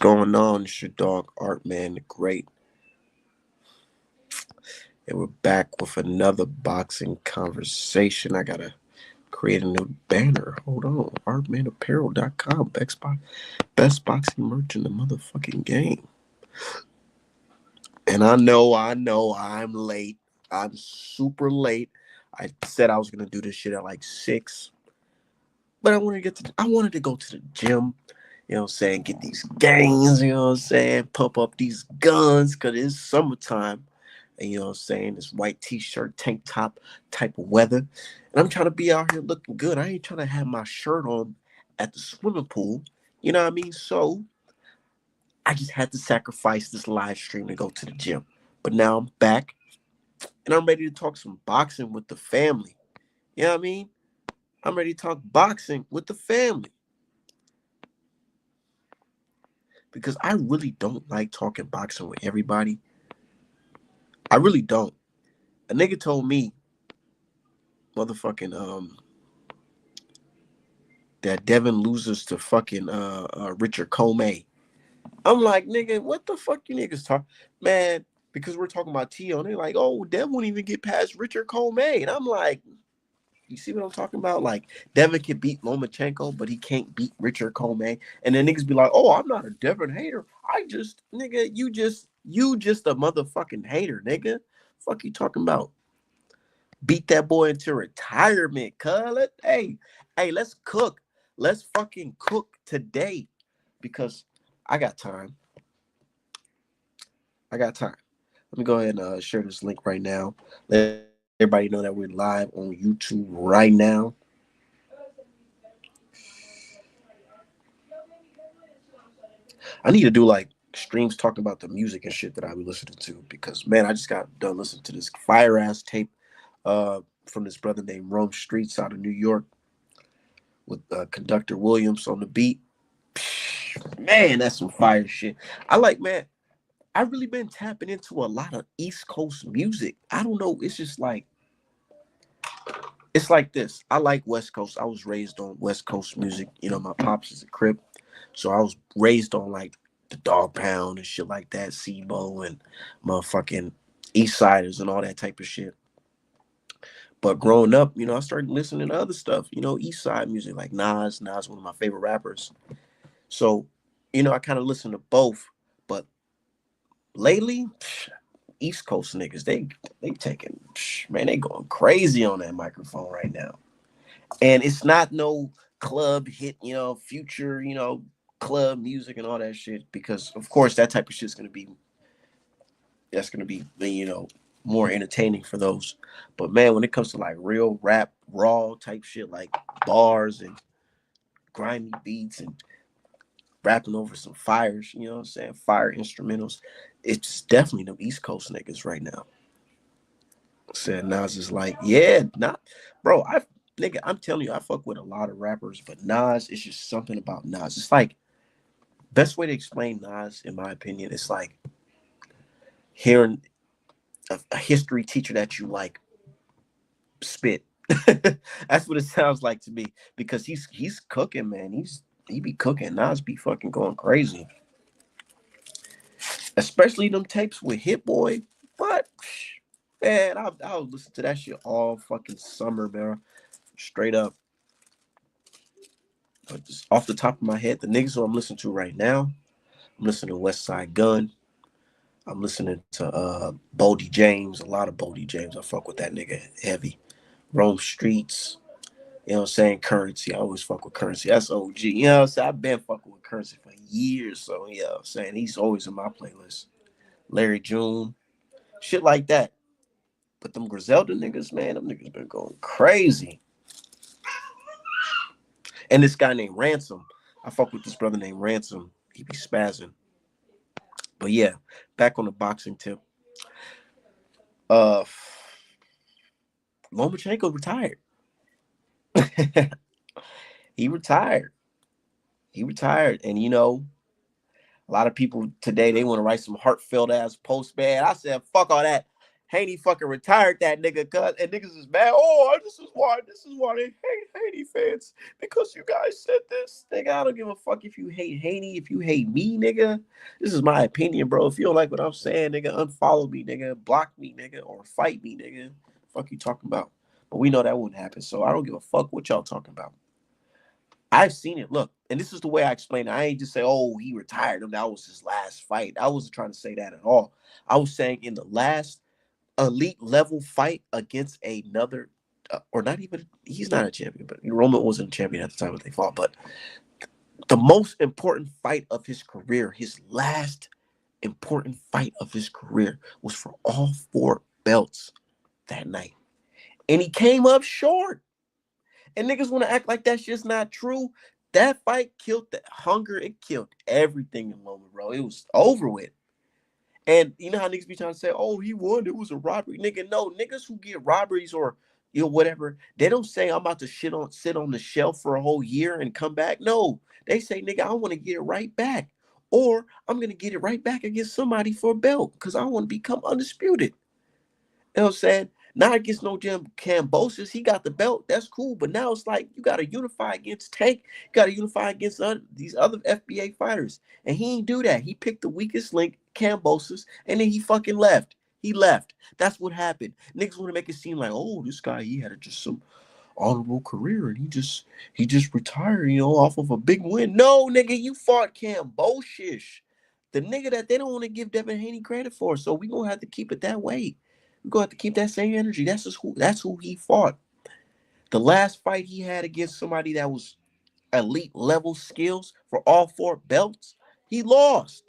going on? It's your dog Art Man the Great, and we're back with another boxing conversation. I gotta create a new banner. Hold on, artmanapparel.com, best boxing merch in the motherfucking game. And I'm late. I'm super late. I said I was gonna do this shit at like 6, but I wanted to go to the gym. You know what I'm saying? Get these gains, you know what I'm saying? Pump up these guns because it's summertime. And you know what I'm saying? This white t-shirt, tank top type of weather. And I'm trying to be out here looking good. I ain't trying to have my shirt on at the swimming pool. You know what I mean? So I just had to sacrifice this live stream to go to the gym. But now I'm back and I'm ready to talk some boxing with the family. You know what I mean? I'm ready to talk boxing with the family. Because I really don't like talking boxing with everybody. I really don't. A nigga told me, motherfucking, that Devin loses to fucking Richard Comey. I'm like, nigga, what the fuck you niggas talk, man? Because we're talking about Tio, and they're like, oh, Devin won't even get past Richard Comey, and I'm like, you see what I'm talking about? Like, Devin can beat Lomachenko, but he can't beat Richard Comey. And then niggas be like, oh, I'm not a Devin hater. Nigga, you just a motherfucking hater, nigga. Fuck you talking about? Beat that boy into retirement, cuz. Hey, let's cook. Let's fucking cook today because I got time. I got time. Let me go ahead and share this link right now. Let everybody know that we're live on YouTube right now. I need to do like streams talking about the music and shit that I be listening to because man, I just got done listening to this fire ass tape from this brother named Rome Streets out of New York with conductor Williams on the beat. Man, that's some fire shit. Man, I've really been tapping into a lot of East Coast music. I don't know. It's like this. I like West Coast. I was raised on West Coast music. You know, my pops is a Crip. So I was raised on like the Dog Pound and shit like that, SIBO and motherfucking East Siders and all that type of shit. But growing up, I started listening to other stuff, East Side music like Nas. Nas, one of my favorite rappers. So, I kind of listen to both. But lately, East Coast niggas, they taking, man, they going crazy on that microphone right now. And it's not no club hit, future, club music and all that shit. Because of course that type of shit's that's gonna be, more entertaining for those. But man, when it comes to like real rap, raw type shit, like bars and grimy beats and rapping over some fires, you know what I'm saying? Fire instrumentals. It's definitely the East Coast niggas right now. Said Nas is like, yeah, not bro. I'm telling you, I fuck with a lot of rappers, but Nas, it's just something about Nas. It's like best way to explain Nas, in my opinion, it's like hearing a history teacher that you like spit. That's what it sounds like to me because he's cooking, man. He be cooking. Nas be fucking going crazy, especially them tapes with Hit Boy. But man, I'll listen to that shit all fucking summer, man. Straight up. But just off the top of my head, the niggas who I'm listening to right now, I'm listening to West Side Gun. I'm listening to Bodie James, a lot of Bodie James. I fuck with that nigga heavy. Rome Streets, you know what I'm saying? Currency. I always fuck with Currency. That's OG. You know what I'm saying? I've been fucking with Currency for years. So, you know what I'm saying? He's always in my playlist. Larry June, shit like that. But them Griselda niggas, man, them niggas been going crazy. And this guy named Ransom. I fuck with this brother named Ransom. He be spazzing. But yeah, back on the boxing tip. Uh Lomachenko retired. He retired. He retired. And a lot of people today they want to write some heartfelt ass posts, man. I said, fuck all that. Haney fucking retired that nigga, cuz, and niggas is mad. Oh, this is why they hate Haney fans, because you guys said this. Nigga, I don't give a fuck if you hate Haney, if you hate me, nigga. This is my opinion, bro. If you don't like what I'm saying, nigga, unfollow me, nigga, block me, nigga, or fight me, nigga. Fuck you talking about. But we know that wouldn't happen, so I don't give a fuck what y'all talking about. I've seen it. Look, and this is the way I explain it. I ain't just say, oh, he retired him. That was his last fight. I wasn't trying to say that at all. I was saying in the last elite level fight against another, or not even, he's not a champion, but Roman wasn't a champion at the time that they fought. But the most important fight of his career, his last important fight of his career, was for all four belts that night. And he came up short. And niggas want to act like that shit's not true. That fight killed the hunger. It killed everything in Loma, bro. It was over with. And you know how niggas be trying to say, oh, he won. It was a robbery. Nigga, no. Niggas who get robberies or whatever, they don't say I'm about to sit on the shelf for a whole year and come back. No. They say, nigga, I want to get it right back. Or I'm gonna get it right back against somebody for a belt because I want to become undisputed. You know what I'm saying? Not against no Jim Cambosis. He got the belt. That's cool. But now it's like you got to unify against Tank. You got to unify against these other FBA fighters. And he ain't do that. He picked the weakest link, Cambosis, and then he fucking left. He left. That's what happened. Niggas want to make it seem like, oh, this guy, he had just some honorable career and he just retired, off of a big win. No, nigga, you fought Cambosis. The nigga that they don't want to give Devin Haney credit for. So we gonna have to keep it that way. We're gonna have to keep that same energy. That's who he fought. The last fight he had against somebody that was elite level skills for all four belts, he lost.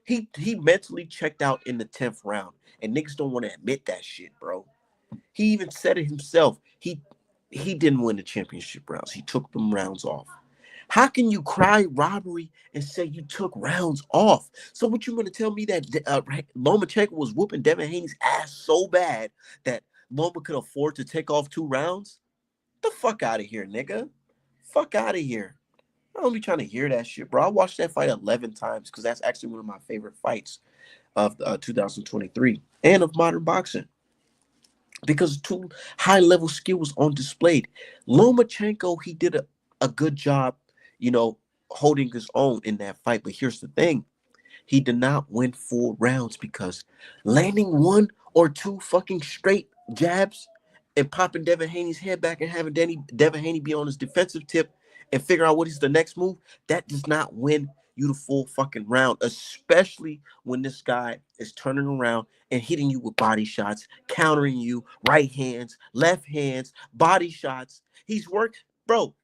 He mentally checked out in the 10th round. And niggas don't want to admit that shit, bro. He even said it himself. He didn't win the championship rounds. He took them rounds off. How can you cry robbery and say you took rounds off? So what you going to tell me that Lomachenko was whooping Devin Haney's ass so bad that Loma could afford to take off 2 rounds? The fuck out of here, nigga. Fuck out of here. I don't be trying to hear that shit, bro. I watched that fight 11 times because that's actually one of my favorite fights of 2023 and of modern boxing because two high-level skills on display. Lomachenko, he did a good job, holding his own in that fight. But here's the thing. He did not win 4 rounds because landing one or two fucking straight jabs and popping Devin Haney's head back and having Devin Haney be on his defensive tip and figure out what is the next move, that does not win you the full fucking round, especially when this guy is turning around and hitting you with body shots, countering you, right hands, left hands, body shots. He's worked, bro.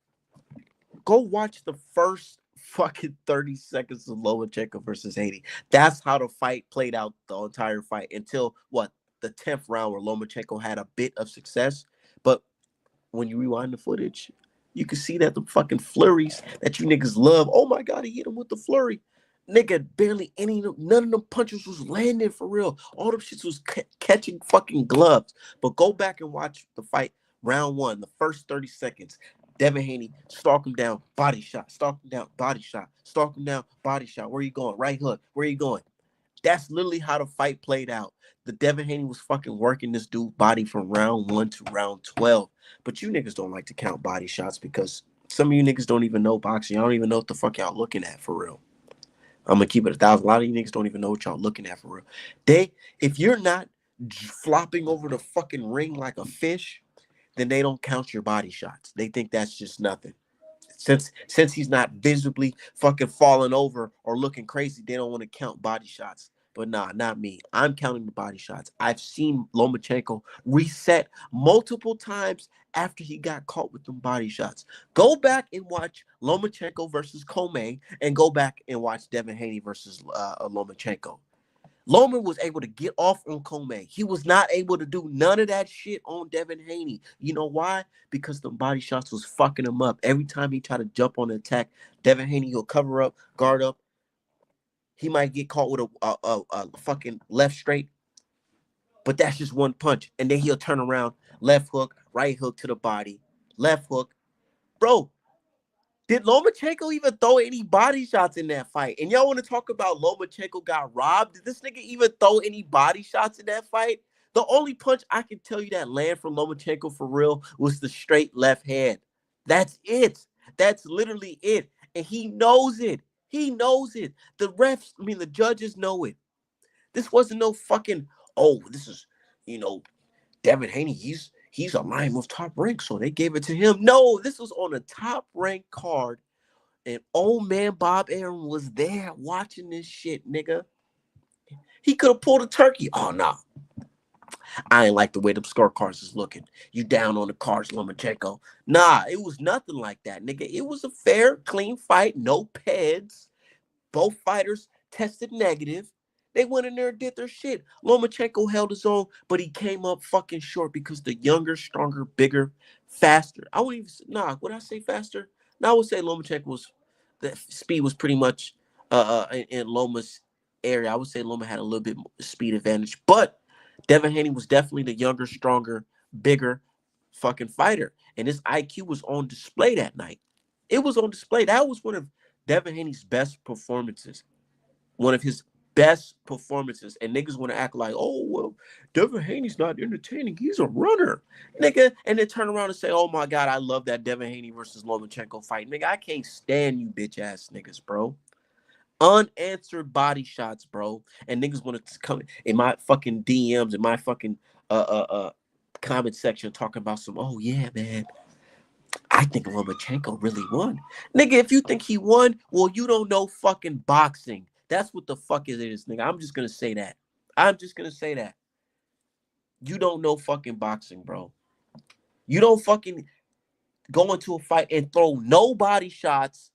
Go watch the first fucking 30 seconds of Lomachenko versus Haney. That's how the fight played out the entire fight until what, the 10th round where Lomachenko had a bit of success. But when you rewind the footage, you can see that the fucking flurries that you niggas love. Oh my God, he hit him with the flurry. Nigga, barely none of them punches was landing for real. All them shits was catching fucking gloves. But go back and watch the fight, round one, the first 30 seconds. Devin Haney, stalk him down, body shot, stalk him down, body shot, stalk him down, body shot. Where you going? Right hook. Where you going? That's literally how the fight played out. The Devin Haney was fucking working this dude's body from round 1 to round 12. But you niggas don't like to count body shots because some of you niggas don't even know boxing. Y'all don't even know what the fuck y'all looking at for real. I'm gonna keep it 1,000. A lot of you niggas don't even know what y'all looking at for real. If you're not flopping over the fucking ring like a fish, then they don't count your body shots. They think that's just nothing. Since he's not visibly fucking falling over or looking crazy, they don't want to count body shots. But nah, not me. I'm counting the body shots. I've seen Lomachenko reset multiple times after he got caught with them body shots. Go back and watch Lomachenko versus Comey and go back and watch Devin Haney versus Lomachenko. Loma was able to get off on Comey. He was not able to do none of that shit on Devin Haney. You know why? Because the body shots was fucking him up. Every time he tried to jump on the attack, Devin Haney will cover up, guard up. He might get caught with a fucking left straight, but that's just one punch. And then he'll turn around, left hook, right hook to the body, left hook. Bro, did Lomachenko even throw any body shots in that fight? And y'all want to talk about Lomachenko got robbed? Did this nigga even throw any body shots in that fight? The only punch I can tell you that land from Lomachenko for real was the straight left hand. That's it. That's literally it. And he knows it. He knows it. The refs, I mean, the judges know it. This wasn't no fucking, oh, this is, you know, Devin Haney. He's aligned with top rank, so they gave it to him. No, this was on a top rank card. And old man Bob Aaron was there watching this shit, nigga. He could have pulled a turkey. Oh, no. Nah. I ain't like the way the scorecards is looking. You down on the cards, Lomachenko. Nah, it was nothing like that, nigga. It was a fair, clean fight. No peds. Both fighters tested negative. They went in there and did their shit. Lomachenko held his own, but he came up fucking short because the younger, stronger, bigger, faster. I wouldn't even, would I say faster? No, I would say Lomachenko was, the speed was pretty much in Loma's area. I would say Loma had a little bit speed advantage, but Devin Haney was definitely the younger, stronger, bigger fucking fighter. And his IQ was on display that night. It was on display. That was one of Devin Haney's best performances. One of his best performances. And niggas want to act like, oh, well, Devin Haney's not entertaining. He's a runner. Nigga. And then turn around and say, oh my God, I love that Devin Haney versus Lomachenko fight. Nigga, I can't stand you bitch ass niggas, bro. Unanswered body shots, bro. And niggas want to come in my fucking DMs, in my fucking comment section talking about some, oh yeah, man, I think Lomachenko really won. Nigga, if you think he won, well, you don't know fucking boxing. That's what the fuck it is, nigga. I'm just gonna say that. I'm just gonna say that. You don't know fucking boxing, bro. You don't fucking go into a fight and throw no body shots,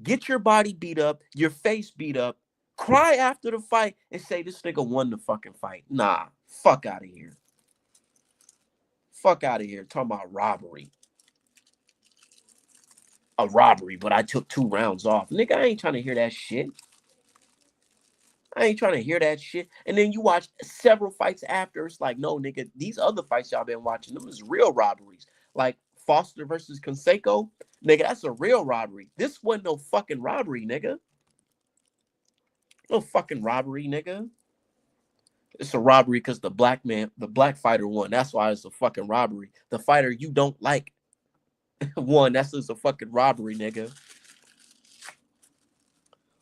get your body beat up, your face beat up, cry after the fight, and say this nigga won the fucking fight. Nah, fuck out of here. Fuck out of here. Talking about robbery. A robbery, but I took 2 rounds off. Nigga, I ain't trying to hear that shit. I ain't trying to hear that shit. And then you watch several fights after. It's like, no, nigga, these other fights y'all been watching, them is real robberies. Like Foster versus Conseco. Nigga, that's a real robbery. This wasn't no fucking robbery, nigga. No fucking robbery, nigga. It's a robbery because the black fighter won. That's why it's a fucking robbery. The fighter you don't like won. That's just a fucking robbery, nigga.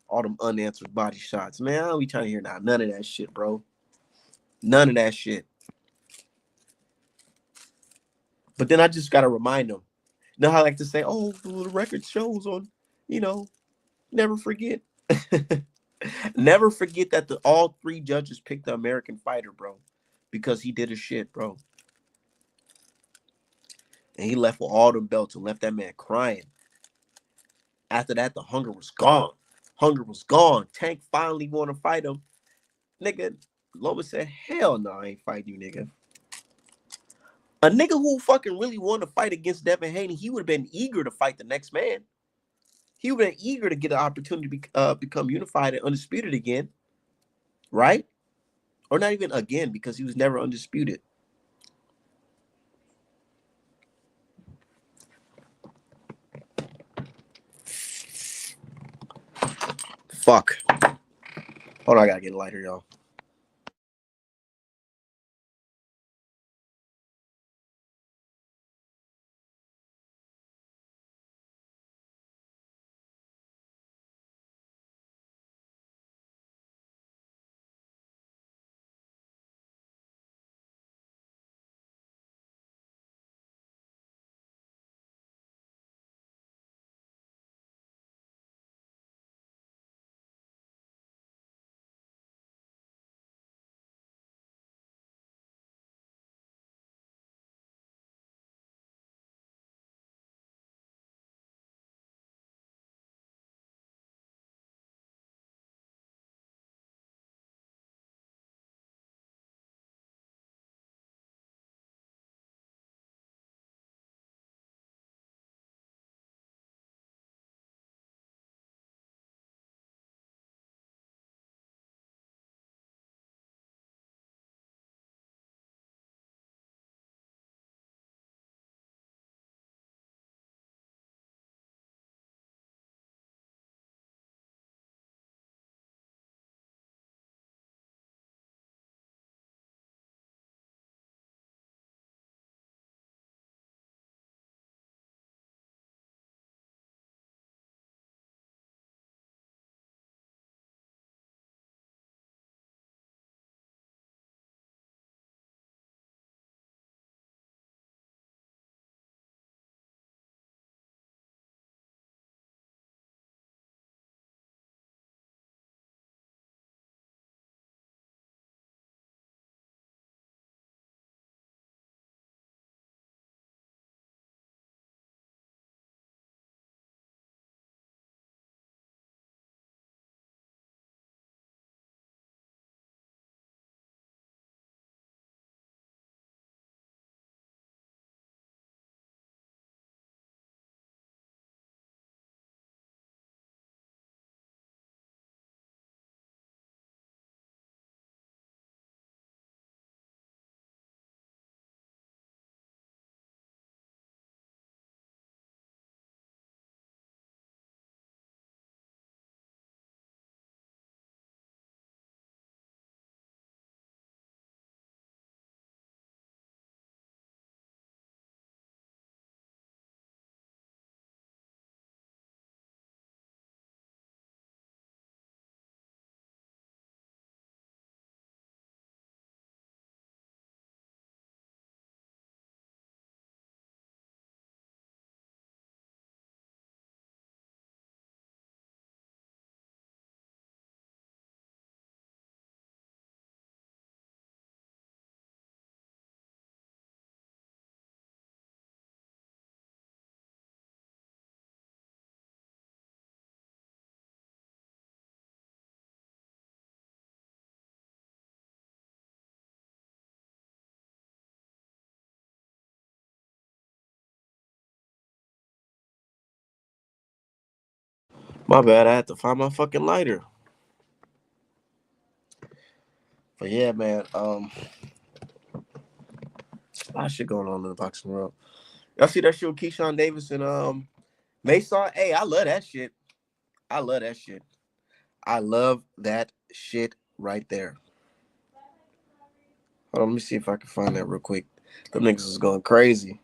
All them unanswered body shots. Man, I don't be trying to hear none of that shit, bro. None of that shit. But then I just gotta remind them. You know how I like to say, oh, the record shows on, never forget. Never forget that all 3 judges picked the American fighter, bro. Because he did his shit, bro. And he left with all them belts and left that man crying. After that, the hunger was gone. Hunger was gone. Tank finally want to fight him. Nigga, Loma said, hell no, I ain't fighting you, nigga. A nigga who fucking really wanted to fight against Devin Haney, he would have been eager to fight the next man. He would have been eager to get an opportunity to become unified and undisputed again. Right? Or not even again, because he was never undisputed. Fuck. Hold on, I gotta get lighter, y'all. My bad. I had to find my fucking lighter. But yeah, man. A lot of shit going on in the boxing world. Y'all see that shit with Keyshawn Davis and Mason? Hey, I love that shit. I love that shit. I love that shit right there. Hold on, let me see if I can find that real quick. Them niggas was going crazy.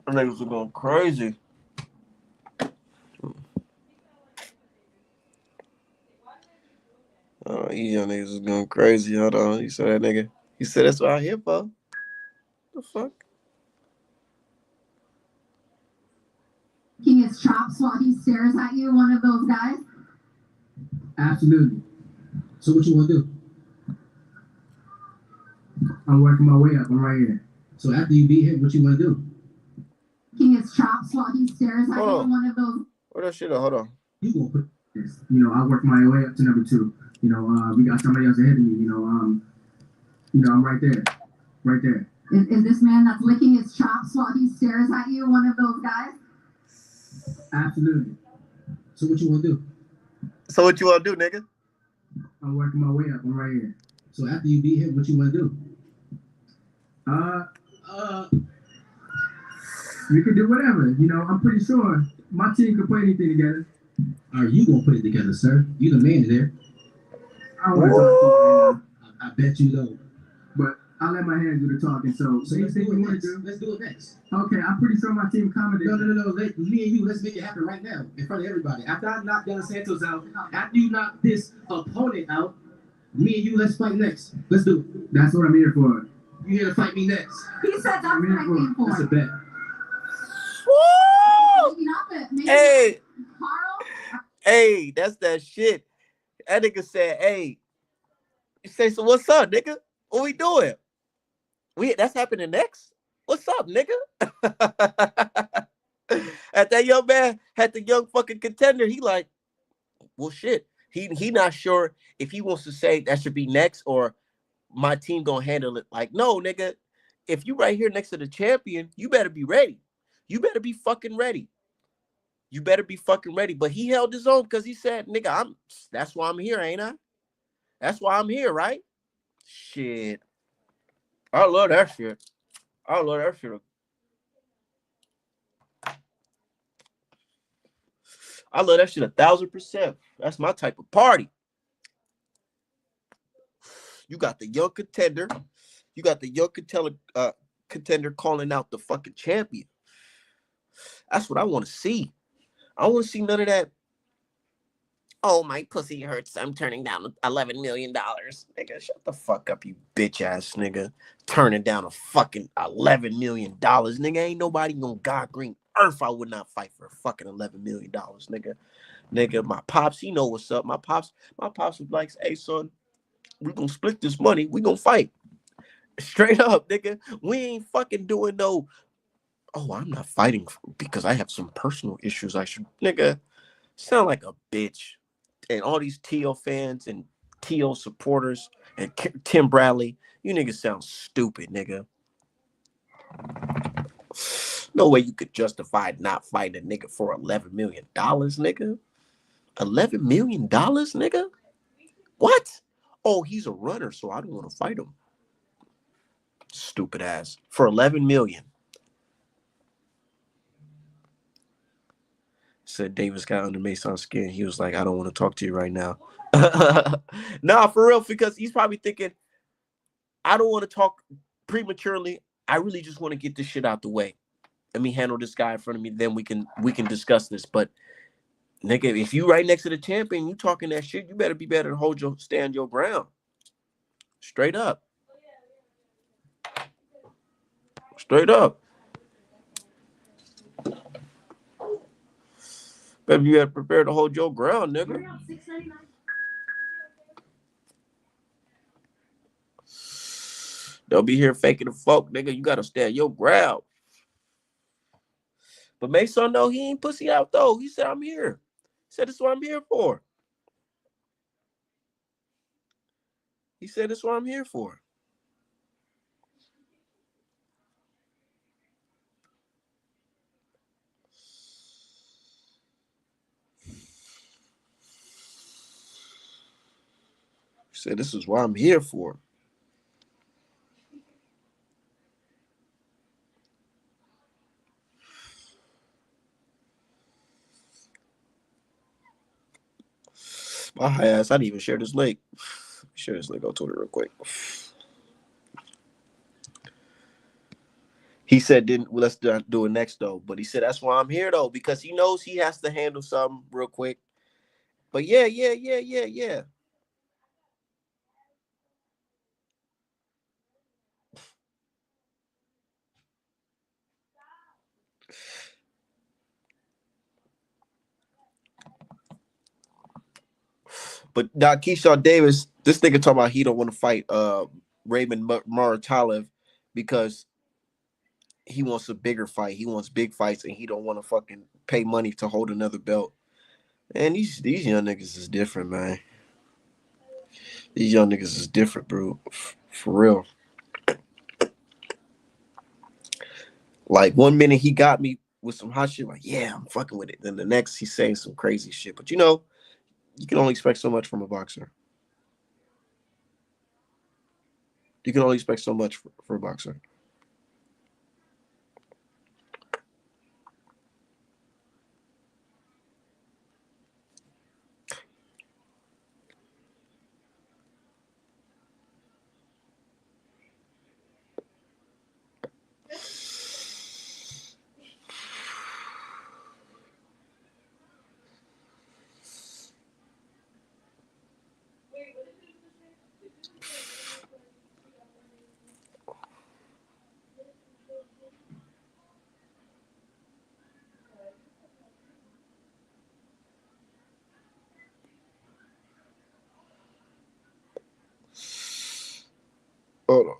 Them niggas was going crazy. Oh, you young niggas was going crazy. Hold on. You saw that nigga? You said that's what I'm here for. The fuck? Licking his chops while he stares at you, one of those guys? Absolutely. So what you want to do? I'm working my way up. I'm right here. So after you beat him, what you want to do? Licking his chops while he stares at you, one of those. Where that shit at? Hold on. You gonna put this? I work my way up to number 2. We got somebody else ahead of me. I'm right there, right there. Is this man that's licking his chops while he stares at you one of those guys? Absolutely. So what you want to do? So what you want to do, nigga? I'm working my way up. I'm right here. So after you beat him, what you want to do? You can do whatever. I'm pretty sure my team can put anything together. Are you gonna put it together, sir? You the man there. I don't want to talk to you right now. I bet you don't. But I'll let my hands do the talking. So you think you want to do? Let's do it next. Okay, I'm pretty sure my team commented. No. Me and you, let's make it happen right now in front of everybody. After I knock Della Santos out, after you knock this opponent out, me and you, let's fight next. Let's do it. That's what I'm here for. You here to fight me next? He said that's what I came for. That's a bet. Hey, hey, that's that shit. That nigga said, "Hey," you say, "So what's up, nigga? What we doing? That's happening next. What's up, nigga?" At that young man, had the young fucking contender, he like, well, shit. He not sure if he wants to say that should be next or my team gonna handle it. Like, no, nigga, if you right here next to the champion, you better be ready. You better be fucking ready. You better be fucking ready. But he held his own because he said, nigga, that's why I'm here, ain't I? That's why I'm here, right? Shit. I love that shit. I love that shit. I love that shit 1,000%. That's my type of party. You got the young contender. You got the young contender calling out the fucking champion. That's what I want to see. I don't want to see none of that. Oh, my pussy hurts. I'm turning down $11 million. Nigga, shut the fuck up, you bitch ass nigga. Turning down a fucking $11 million. Nigga, ain't nobody on God green earth I would not fight for fucking $11 million, nigga. Nigga, my pops, he know what's up. My pops was like, hey, son, we gonna split this money. We gonna fight. Straight up, nigga. We ain't fucking doing no, oh, I'm not fighting because I have some personal issues. I should, nigga, sound like a bitch. And all these T.O. fans and T.O. supporters and Tim Bradley, you niggas sound stupid, nigga. No way you could justify not fighting a nigga for $11 million, nigga. $11 million, nigga? What? Oh, he's a runner, so I don't want to fight him. Stupid ass. For $11 million. Said Davis got under Mason's skin. He was like, I don't want to talk to you right now. Nah, for real, because he's probably thinking, I don't want to talk prematurely. I really just want to get this shit out the way. Let me handle this guy in front of me, then we can discuss this. But nigga, if you right next to the champion, you talking that shit, you better be better to stand your ground. Straight up. Straight up. Better be prepared to hold your ground, nigga. Don't be here faking the folk, nigga. You gotta stand your ground. But Mason, no, he ain't pussy out though. He said, I'm here. He said, this is what I'm here for. He said, this is what I'm here for. Said this is what I'm here for. My high ass, I didn't even share this link. Share this link on Twitter real quick. He said, "Didn't well, let's do it next though." But he said that's why I'm here though, because he knows he has to handle something real quick. But yeah. But now Keyshawn Davis, this nigga talking about he don't want to fight Raymond Muratalev because he wants a bigger fight. He wants big fights, and he don't want to fucking pay money to hold another belt. And these young niggas is different, man. These young niggas is different, bro. For real. Like 1 minute he got me with some hot shit, like, yeah, I'm fucking with it. Then the next he's saying some crazy shit. But you know, you can only expect so much from a boxer. You can only expect so much for a boxer. Hold on.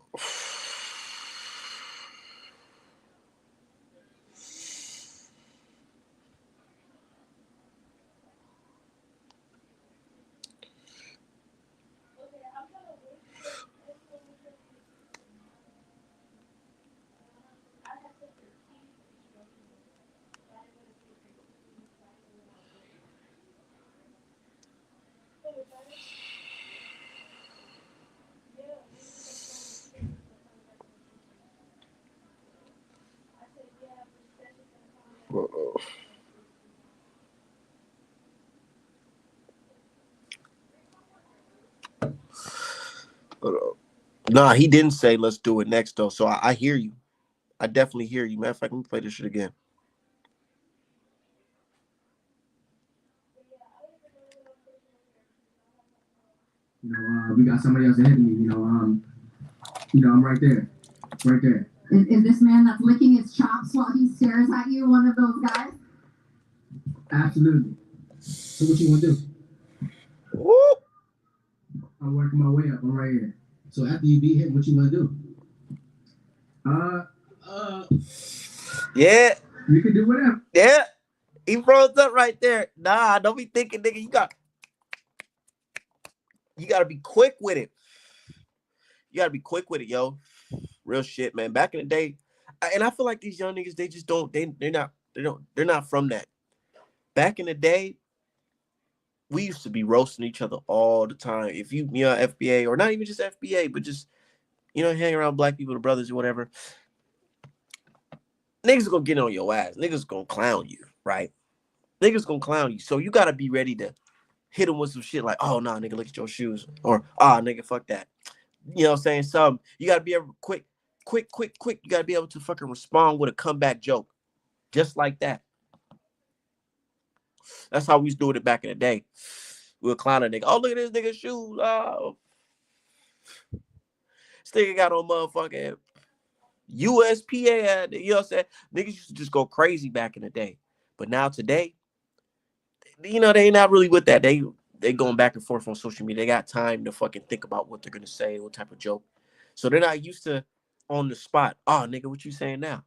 Hold on. Nah, he didn't say let's do it next though. So I hear you. I definitely hear you. Matter of fact, let me play this shit again. We got somebody else ahead of me. I'm right there, right there. Is this man that's licking his chops while he stares at you one of those guys? Absolutely. So what you want to do? Woo! I'm working my way up. I'm right here. So after you beat him, what you want to do? Yeah. You can do whatever. Yeah. He froze up right there. Nah, don't be thinking, nigga. You gotta be quick with it. You gotta be quick with it, yo. Real shit, man. Back in the day, and I feel like these young niggas, they just don't. They're not from that. Back in the day, we used to be roasting each other all the time. If you know FBA or not even just FBA, but just hang around black people, the brothers or whatever, niggas gonna get on your ass. Niggas gonna clown you, right? Niggas gonna clown you. So you gotta be ready to hit them with some shit like, oh nah, nigga, look at your shoes, or nigga, fuck that. You know what I'm saying? Some you gotta be able quick. You gotta be able to fucking respond with a comeback joke, just like that. That's how we was doing it back in the day. We were clowning a nigga. Oh, look at this nigga's shoes. Oh, this nigga got on motherfucking USPA. You know what I'm saying? Niggas used to just go crazy back in the day. But now today, they not really with that. They going back and forth on social media. They got time to fucking think about what they're gonna say, what type of joke. So they're not used to on the spot. Oh, nigga, what you saying now?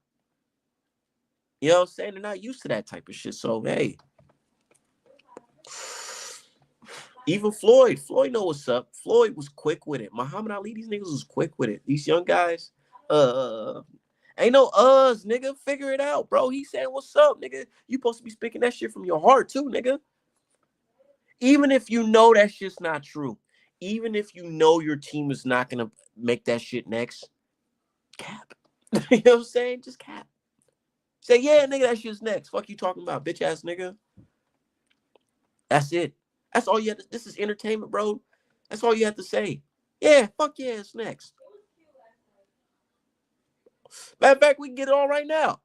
You know what I'm saying? They're not used to that type of shit. So hey, even Floyd know what's up. Floyd was quick with it. Muhammad Ali, these niggas was quick with it. These young guys, ain't no nigga. Figure it out, bro. He saying what's up, nigga. You supposed to be speaking that shit from your heart too, nigga. Even if you know that shit's not true. even if you know your team is not gonna make that shit next, cap. You know what I'm saying? Just cap. Say, yeah, nigga, that shit's next. Fuck you talking about, bitch ass nigga. That's it. That's all you have to, this is entertainment, bro. That's all you have to say. Yeah, fuck yeah, it's next. Matter of fact, we can get it on right now.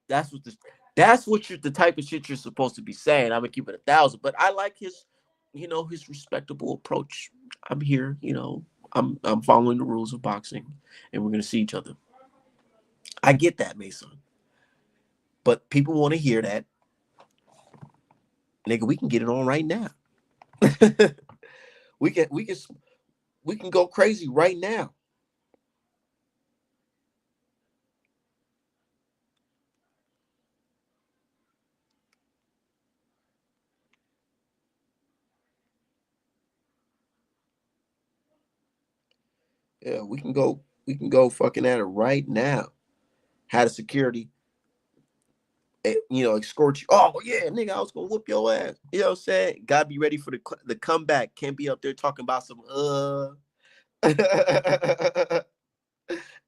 That's what the type of shit you're supposed to be saying. I'm gonna keep it 1,000. But I like his respectable approach. I'm here, I'm following the rules of boxing and we're gonna see each other. I get that, Mason. But people want to hear that. Nigga, we can get it on right now. we can go crazy right now. Yeah, we can go fucking at it right now. How the security escort you. Oh yeah, nigga, I was gonna whoop your ass. You know what I'm saying? Gotta be ready for the comeback. Can't be up there talking about some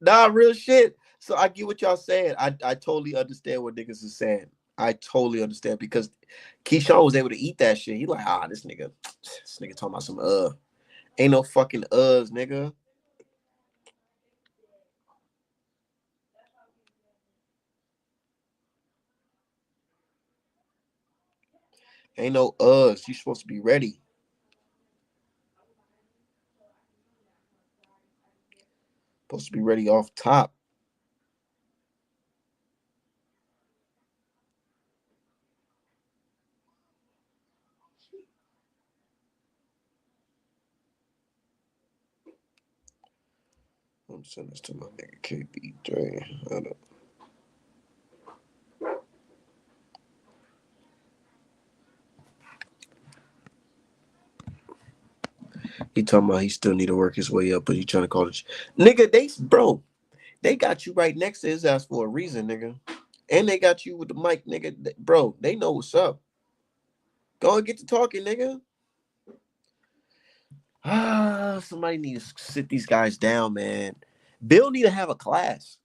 nah, real shit. So I get what y'all saying. I totally understand what niggas is saying. I totally understand because Keyshawn was able to eat that shit. He like, this nigga talking about some ain't no fucking nigga. Ain't no you supposed to be ready. Supposed to be ready off top. I'm sending this to my nigga KB3. He talking about he still need to work his way up, but he trying to call it. Nigga, they got you right next to his ass for a reason, nigga. And they got you with the mic, nigga. Bro, they know what's up. Go and get to talking, nigga. Somebody need to sit these guys down, man. Bill need to have a class.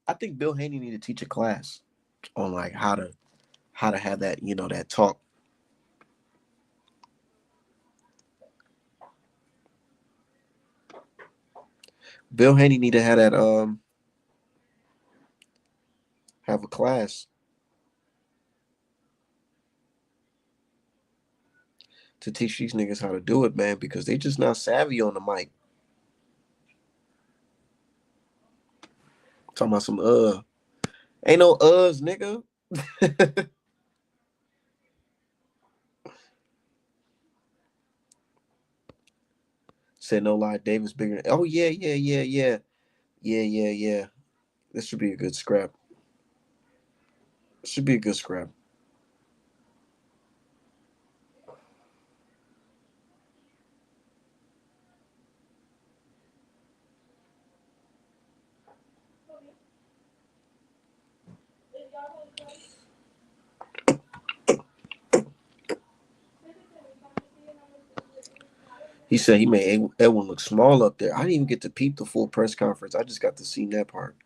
I think Bill Haney need to teach a class on like how to have that, that talk. Bill Haney need to have that have a class to teach these niggas how to do it, man, because they just not savvy on the mic. Talking about some ain't no nigga. Said no lie, Davis bigger. Oh yeah. This should be a good scrap. Should be a good scrap. He said he made Edwin look small up there. I didn't even get to peep the full press conference. I just got to see that part.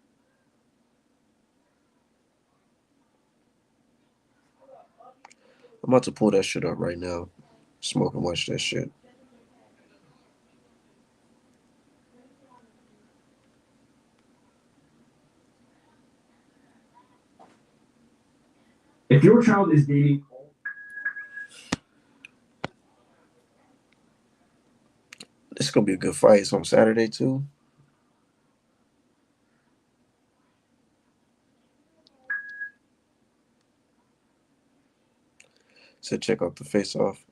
I'm about to pull that shit up right now. Smoke and watch that shit. If your child is dating, It's gonna be a good fight. It's on Saturday too. So check out the face off.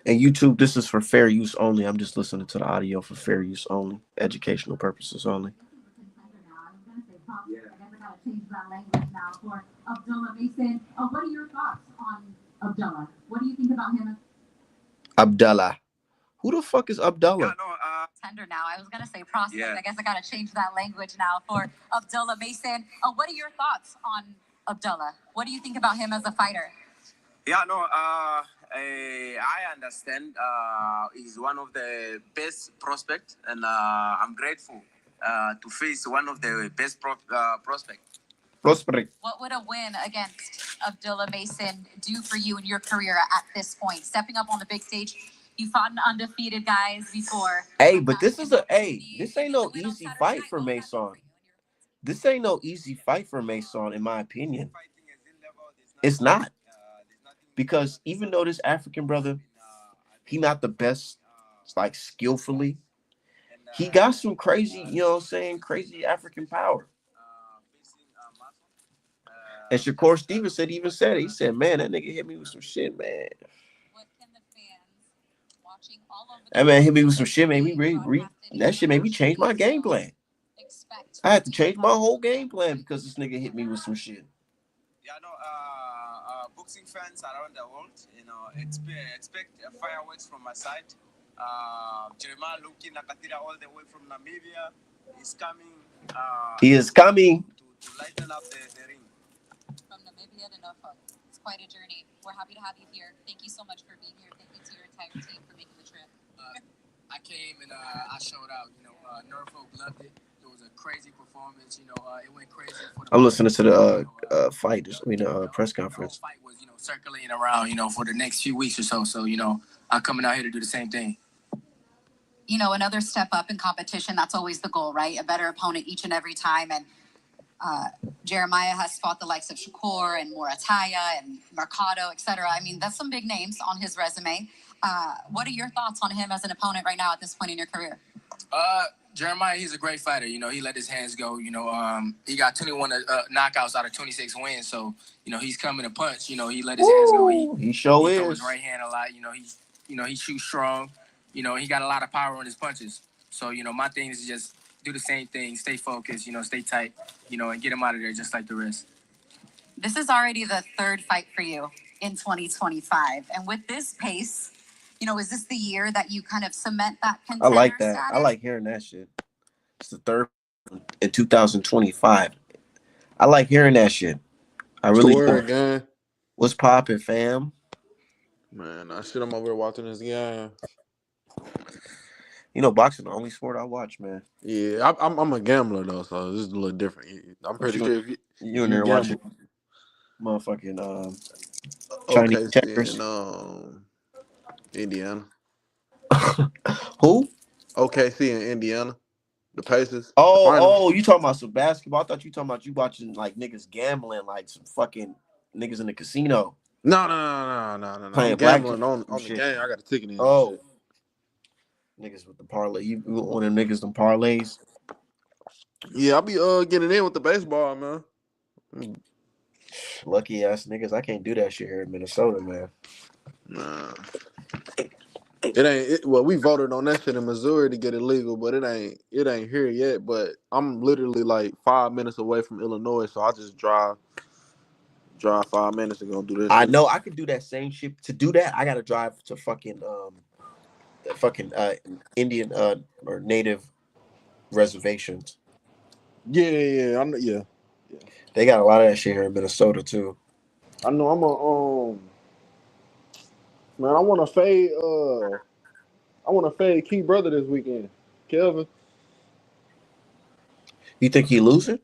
And YouTube, this is for fair use only. I'm just listening to the audio for fair use only, educational purposes only. Abdullah Mason. What are your thoughts on Abdullah? What do you think about him? Abdullah. Who the fuck is Abdullah? Tender now. I was gonna say prospect. Yeah. I guess I gotta change that language now for Abdullah Mason. What are your thoughts on Abdullah? What do you think about him as a fighter? I understand. He's one of the best prospects, and I'm grateful to face one of the best prospects. Prospect. What would a win against Abdullah Mason do for you in your career at this point? Stepping up on the big stage, you fought an undefeated guys before. Hey, but this is this ain't no easy fight for Mason. This ain't no easy fight for Mason, in my opinion. It's not. Because even though this African brother, he not the best, like skillfully, he got some crazy, you know what I'm saying, crazy African power. And Shakur Stevens said, he said, man, that nigga hit me with some shit, man. What can the fans watching all over that man hit me with some shit, made me that shit made me change my game plan. I had to change my whole game plan because this nigga hit me with some shit. Yeah, no, boxing fans around the world, expect fireworks from my side. Jeremiah Luki Nakatira all the way from Namibia is coming. He is coming to lighten up the ring. From Namibia to Norfolk. It's quite a journey. We're happy to have you here. Thank you so much for being here. Thank you to your entire team for making the trip. I came and I showed out. Norfolk loved it. It was a crazy performance. It went crazy. I'm listening to the fight. Press conference. The fight was, circulating around, for the next few weeks or so. So, I'm coming out here to do the same thing. Another step up in competition. That's always the goal, right? A better opponent each and every time. And Jeremiah has fought the likes of Shakur and Morataya and Mercado, etc. I mean, that's some big names on his resume. What are your thoughts on him as an opponent right now at this point in your career? Jeremiah, he's a great fighter. He let his hands go. He got 21 knockouts out of 26 wins. So, he's coming to punch. He let his hands go. He sure he is. Throws his right hand a lot. He shoots strong. He got a lot of power on his punches. So, my thing is just do the same thing, stay focused, stay tight, and get him out of there just like the rest. This is already the third fight for you in 2025. And with this pace, is this the year that you kind of cement that contender I like that. status? I like hearing that shit. It's the third in 2025. I like hearing that shit. I really do. Again. What's poppin', fam? Man, I'm over here watching this game. Boxing the only sport I watch, man. Yeah, I'm a gambler though, so this is a little different. I'm pretty sure if you in there watching motherfucking Chinese checkers. in Indiana. Who? OKC in Indiana. The Pacers. Oh, you talking about some basketball? I thought you talking about you watching like niggas gambling, like some fucking niggas in the casino. No. Playing I'm gambling on the game. I got a ticket in. Oh. Niggas with the parlay. You one of them niggas them parlays? Yeah, I be getting in with the baseball, man. Lucky ass niggas. I can't do that shit here in Minnesota, man. Nah. We voted on that shit in Missouri to get it legal, but it ain't here yet. But I'm literally like 5 minutes away from Illinois, so I just drive 5 minutes to go do this. I know I could do that same shit. To do that, I gotta drive to fucking Indian or native reservations. Yeah. Yeah. They got a lot of that shit here in Minnesota too. I know. I'm man. I want to fade Key Brother this weekend, Kelvin. You think he losing?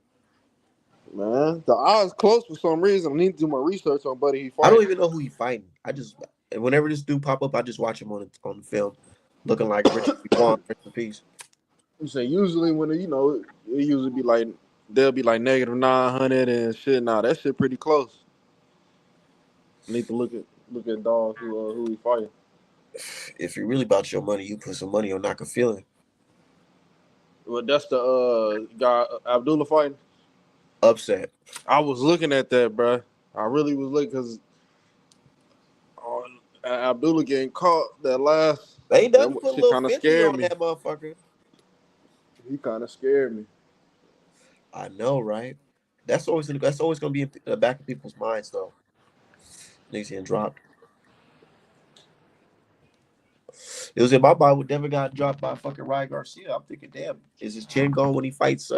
Man, the odds close for some reason. I need to do my research on Buddy. He fighting. I don't even know who he fighting. I just whenever this dude pop up, I just watch him on the film, looking like Richard Swan, rest in peace. You say usually when it usually be like they'll be like -900 and shit. Nah, that shit pretty close. I need to look at dogs who he fighting. If you're really about your money, you put some money on Knock a Feeling. Well, that's the guy Abdullah fighting. Upset. I was looking at that, bro. I really was looking because Abdullah getting caught that last. They done put a little 50 on that motherfucker. He kind of scared me. I know, right? That's always gonna be in the back of people's minds, though. Niggas getting dropped. It was in my mind when Devin got dropped by fucking Ryan Garcia. I'm thinking, damn, is his chin gone when he fights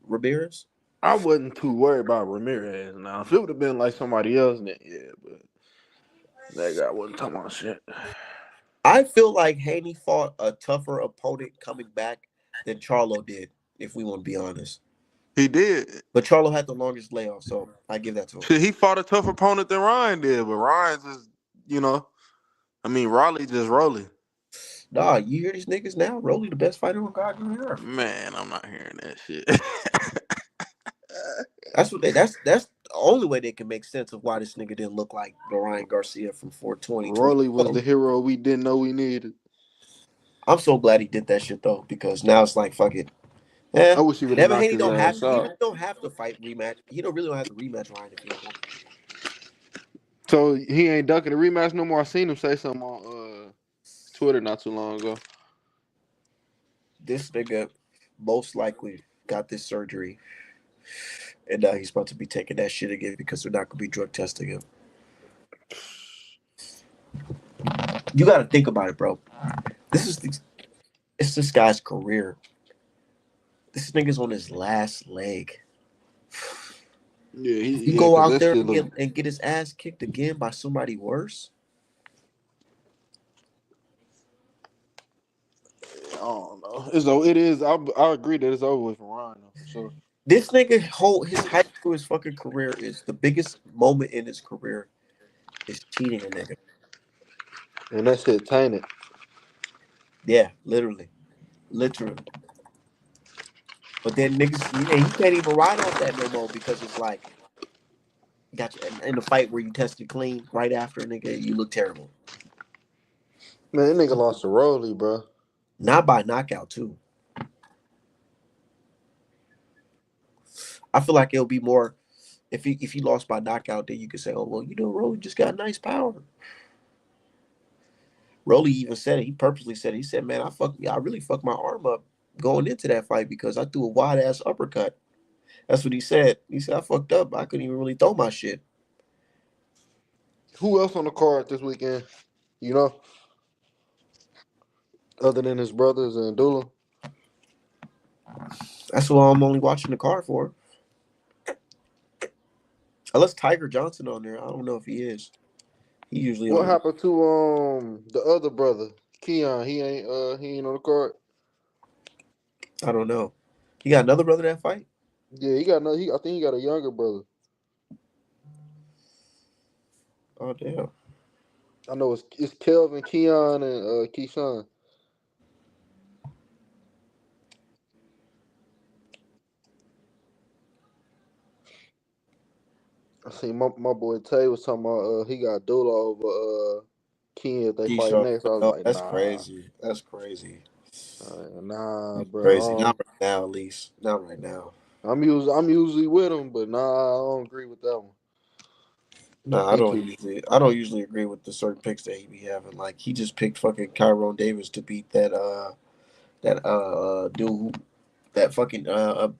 Ramirez? I wasn't too worried about Ramirez. Now, if it would have been like somebody else, then yeah, but That guy wasn't talking about shit. I feel like Haney fought a tougher opponent coming back than Charlo did, if we want to be honest. He did. But Charlo had the longest layoff, so I give that to him. Shit, he fought a tougher opponent than Ryan did, but Ryan just, you know, I mean, Raleigh just rolling. Nah, you hear these niggas now? Rolly the best fighter on goddamn earth. Man, I'm not hearing that shit. That's what that's the only way they can make sense of why this nigga didn't look like the Ryan Garcia from 420. Rolly was the hero we didn't know we needed. I'm so glad he did that shit though, because now it's like fuck it. I wish he would have Devin knocked Haney his ass he out. really don't have to fight rematch. He don't have to rematch Ryan if he don't want to. So he ain't ducking the rematch no more. I seen him say something on Twitter not too long ago. This nigga most likely got this surgery, and he's about to be taking that shit again because they're not gonna be drug testing him. You got to think about it, bro. It's this guy's career. This nigga's on his last leg. Yeah, he go out there and get his ass kicked again by somebody worse. I don't know. It is. I agree that it's over with for Ryan, though, for sure. This nigga his height to his fucking career is the biggest moment in his career is cheating a nigga. And that shit tainted. Yeah, literally. But then niggas, he can't even ride off that no more because it's like, got you in the fight where you tested clean right after, nigga, you look terrible. Man, that nigga lost to Rolly, bro. Not by knockout too. I feel like it'll be more if he lost by knockout, then you could say, oh well, Rolly just got nice power. Rolly even said it. He purposely said it. He said, man, I really fucked my arm up going into that fight because I threw a wide ass uppercut. That's what he said. He said I fucked up. I couldn't even really throw my shit. Who else on the card this weekend? You know, other than his brothers and Dula. That's what I'm only watching the card for. Unless Tiger Johnson on there, I don't know if he is. He usually What on. happened to the other brother, Keon? He ain't on the card. I don't know. He got another brother that fight. Yeah, he got another. I think he got a younger brother. Oh damn. I know it's Kelvin, Keon, and Keyshawn. I seen my boy Tay was talking about he got Dula over Ken if they fight Keyshawn. next. I was Oh, like, that's nah. crazy. That's crazy. Nah, That's bro. crazy. Not right now, at least. Not right now. I'm usually with him, but nah, I don't agree with that one. No, I He don't too. usually agree with the certain picks that he be having. Like he just picked fucking Kyron Davis to beat that dude that fucking not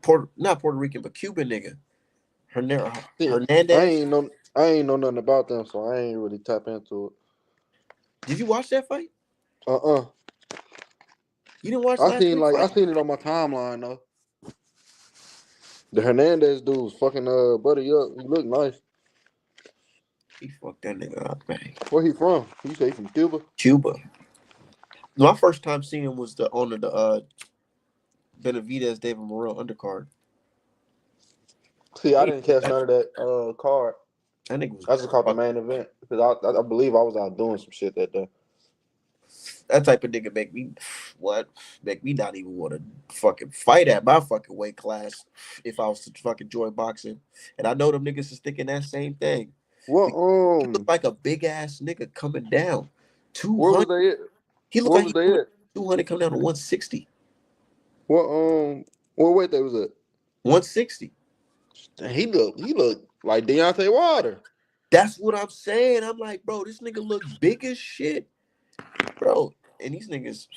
Puerto Rican but Cuban nigga. Yeah, Hernandez. I ain't know nothing about them, so I ain't really tap into it. Did you watch that fight? Uh-uh. You didn't watch last week's I fight? seen it on my timeline though. The Hernandez dude was fucking buddy up. He looked nice. He fucked that nigga up, man. Where he from? You say he from Cuba? Cuba. My first time seeing him was the owner the Benavidez David Morrell undercard. See, I didn't catch none of that card. That nigga was I just caught the main event because I believe I was out doing some shit that day. that type of nigga make me not even want to fucking fight at my fucking weight class if I was to fucking join boxing. And I know them niggas is thinking that same thing. What He looked like a big ass nigga coming down. where 200. was they at? He looked Where like was he they at? 200 coming down to 160. What weight they was at? 160. He looked like Deontay Wilder. That's what I'm saying. I'm like, bro, this nigga look big as shit. Bro, and these niggas,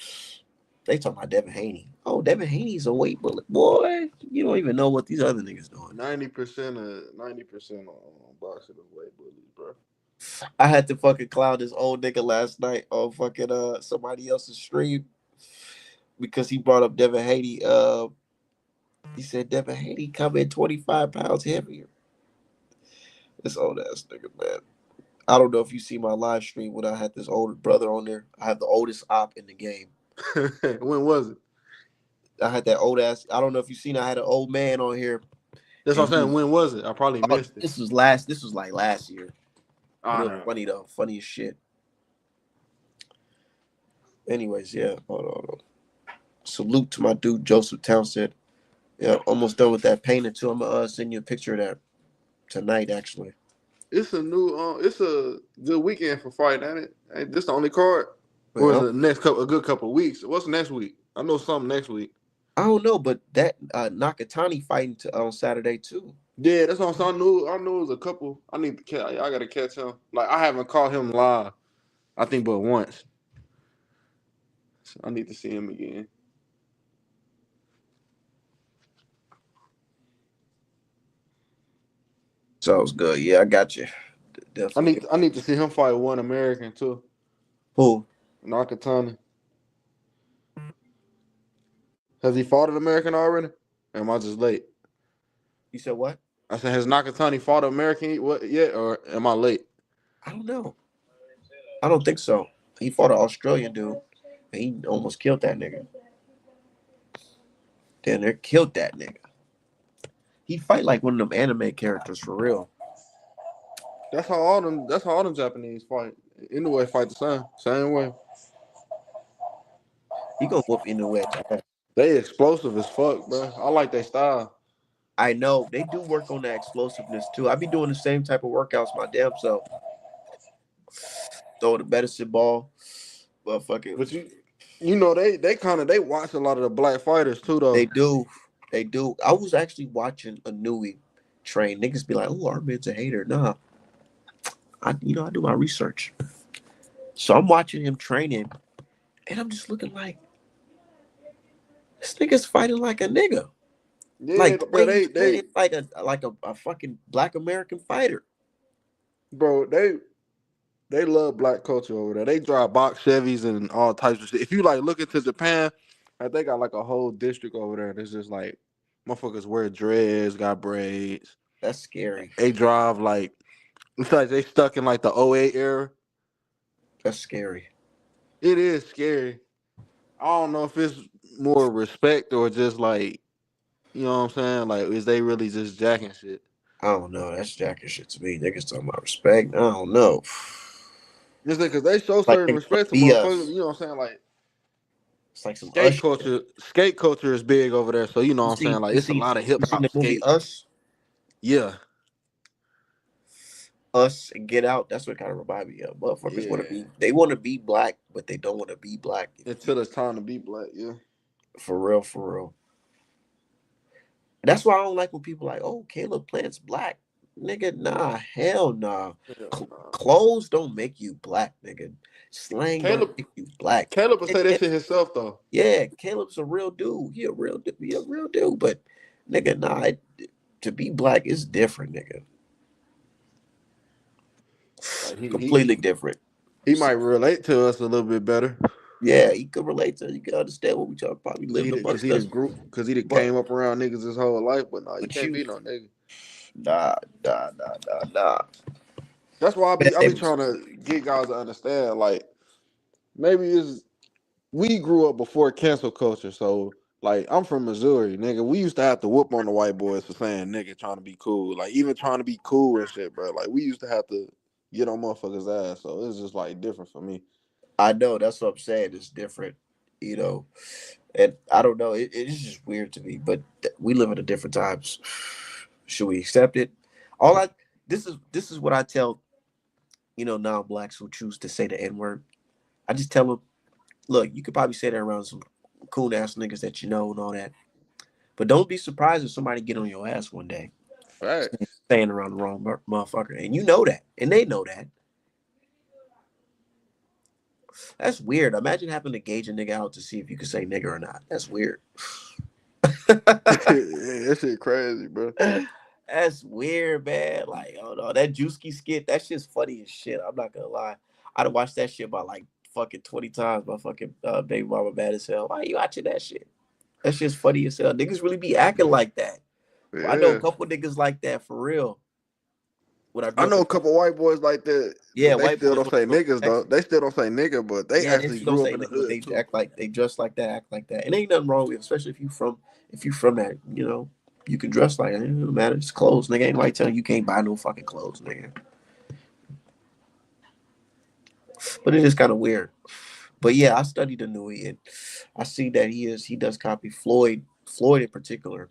they talking about Devin Haney. Oh, Devin Haney's a weight bullet. Boy, you don't even know what these other niggas doing. 90% on boxing is weight bullies, bro. I had to fucking clown this old nigga last night on fucking somebody else's stream because he brought up Devin Haney. He said Devin Haney come in 25 pounds heavier. This old ass nigga, man. I don't know if you see my live stream when I had this older brother on there. I have the oldest op in the game. When was it? I had that old ass. I don't know if you seen. I had an old man on here, That's what and I'm saying. When was it? I probably missed it. this was last. This was like last year, but Oh it was no. funny though. Funny as shit. Anyways, yeah. Hold on. Salute to my dude Joseph Townsend. Yeah, almost done with that painting too. I'm gonna send you a picture of that tonight, actually. It's a new. It's a good weekend for fight, ain't it? Ain't this the only card, or is Well, it a good couple of weeks? What's next week? I know something next week. I don't know, but that Nakatani fighting on Saturday too. Yeah, that's what I'm saying. I knew it was a couple. I need to catch. I gotta catch him. Like I haven't caught him live. I think, but once. So I need to see him again. Sounds good. Yeah, I got you. I Definitely. need. I need to see him fight one American too. Who? Nakatani. Has he fought an American already? Or am I just late? You said what? I said, has Nakatani fought an American yet, or am I late? I don't know. I don't think so. He fought an Australian dude, and he almost killed that nigga. Damn, they killed that nigga. He fight like one of them anime characters for real. That's how all them. That's how all them Japanese fight. Anyway, fight the same way. He gonna whoop Inuit ass. They explosive as fuck, bro. I like their style. I know they do work on that explosiveness too. I be doing the same type of workouts my damn self. Throw the medicine ball, but fucking But you know they watch a lot of the black fighters too, they though. do, they do. I was actually watching a Nui train. Niggas be like, "Oh, Armin's a hater." Nah, I do my research. So I'm watching him training, and I'm just looking like this nigga's fighting like a nigga. Yeah, Like the bro. way he's training, like a fucking black American fighter. Bro, they love black culture over there. They drive box Chevys and all types of shit. If you like look into Japan, like they got like a whole district over there that's just like motherfuckers wear dreads, got braids. That's scary. They drive like it's like they stuck in like the '08 era. That's scary. It is scary. I don't know if it's more respect or just like you know what I'm saying. Like, is they really just jacking shit? I don't know. That's jacking shit to me. Niggas talking about respect. I don't know. Just because they show Like certain niggas want respect to to be motherfuckers, us. you know what I'm saying? Like It's like some us shit. skate culture is big over there. So you know You what I'm saying? see, Like you it's a see, lot of hip you seen hop the movie skate. Us? Yeah, Us and Get Out. That's what kind of remind me of. Motherfuckers want to yeah. be. They want to be black, but they don't want to be black. Until it's time to be black. Yeah. For real, for real. That's why I don't like when people like, oh, Caleb Plant's black. Nigga, nah, hell nah. Hell nah. Clothes don't make you black, nigga. Slang don't Caleb make you black. Caleb would say that shit himself though. Yeah, Caleb's a real dude. He a real dude. He a real dude. But nigga, nah, to be black is different, nigga. Like Completely different. he might relate to us a little bit better. Yeah, he could relate to. You can understand what we talking about. He living Cause amongst he the us. group cause he done But came up around niggas his whole life, but nah, you but can't you, be no nigga. nah. That's why Man, I be trying to get guys to understand, like, maybe it's we grew up before cancel culture, so like I'm from Missouri, nigga. We used to have to whoop on the white boys for saying nigga trying to be cool. Like even trying to be cool and shit, bro. Like we used to have to get on motherfuckers' ass. So it's just like different for me. I know that's what I'm saying. It's different, you know. And I don't know. It's just weird to me. But we live in a different times. Should we accept it? All I this is what I tell non-blacks who choose to say the N-word. I just tell them, look, you could probably say that around some cool ass niggas that you know and all that, but don't be surprised if somebody get on your ass one day Facts. saying around the wrong motherfucker, and you know that, and they know that. That's weird. Imagine having to gauge a nigga out to see if you can say nigga or not. That's weird. That shit crazy, bro. That's weird, man. Like, oh no, that Juicy skit, that shit's funny as shit. I'm not gonna lie. I'd watched that shit about like fucking 20 times. My fucking baby mama mad as hell. Why are you watching that shit? That shit's funny as hell. Niggas really be acting like that. Well, I know a Yeah. couple niggas like that for real. when I I grew up know in a couple white boys like that, yeah, but they white still boys don't don't say show no niggas though. protection. They still don't say nigga, but they Yeah, they actually just don't grew up say in the nigga, but hood they too. act like they dress like that, act like that, and ain't nothing wrong with it, especially if you from that, you know, you can dress like it. It don't matter. It's clothes, nigga. Ain't nobody telling you can't buy no fucking clothes, nigga. But it is kind of weird. But yeah, I studied the Nui, and I see that he does copy Floyd in particular.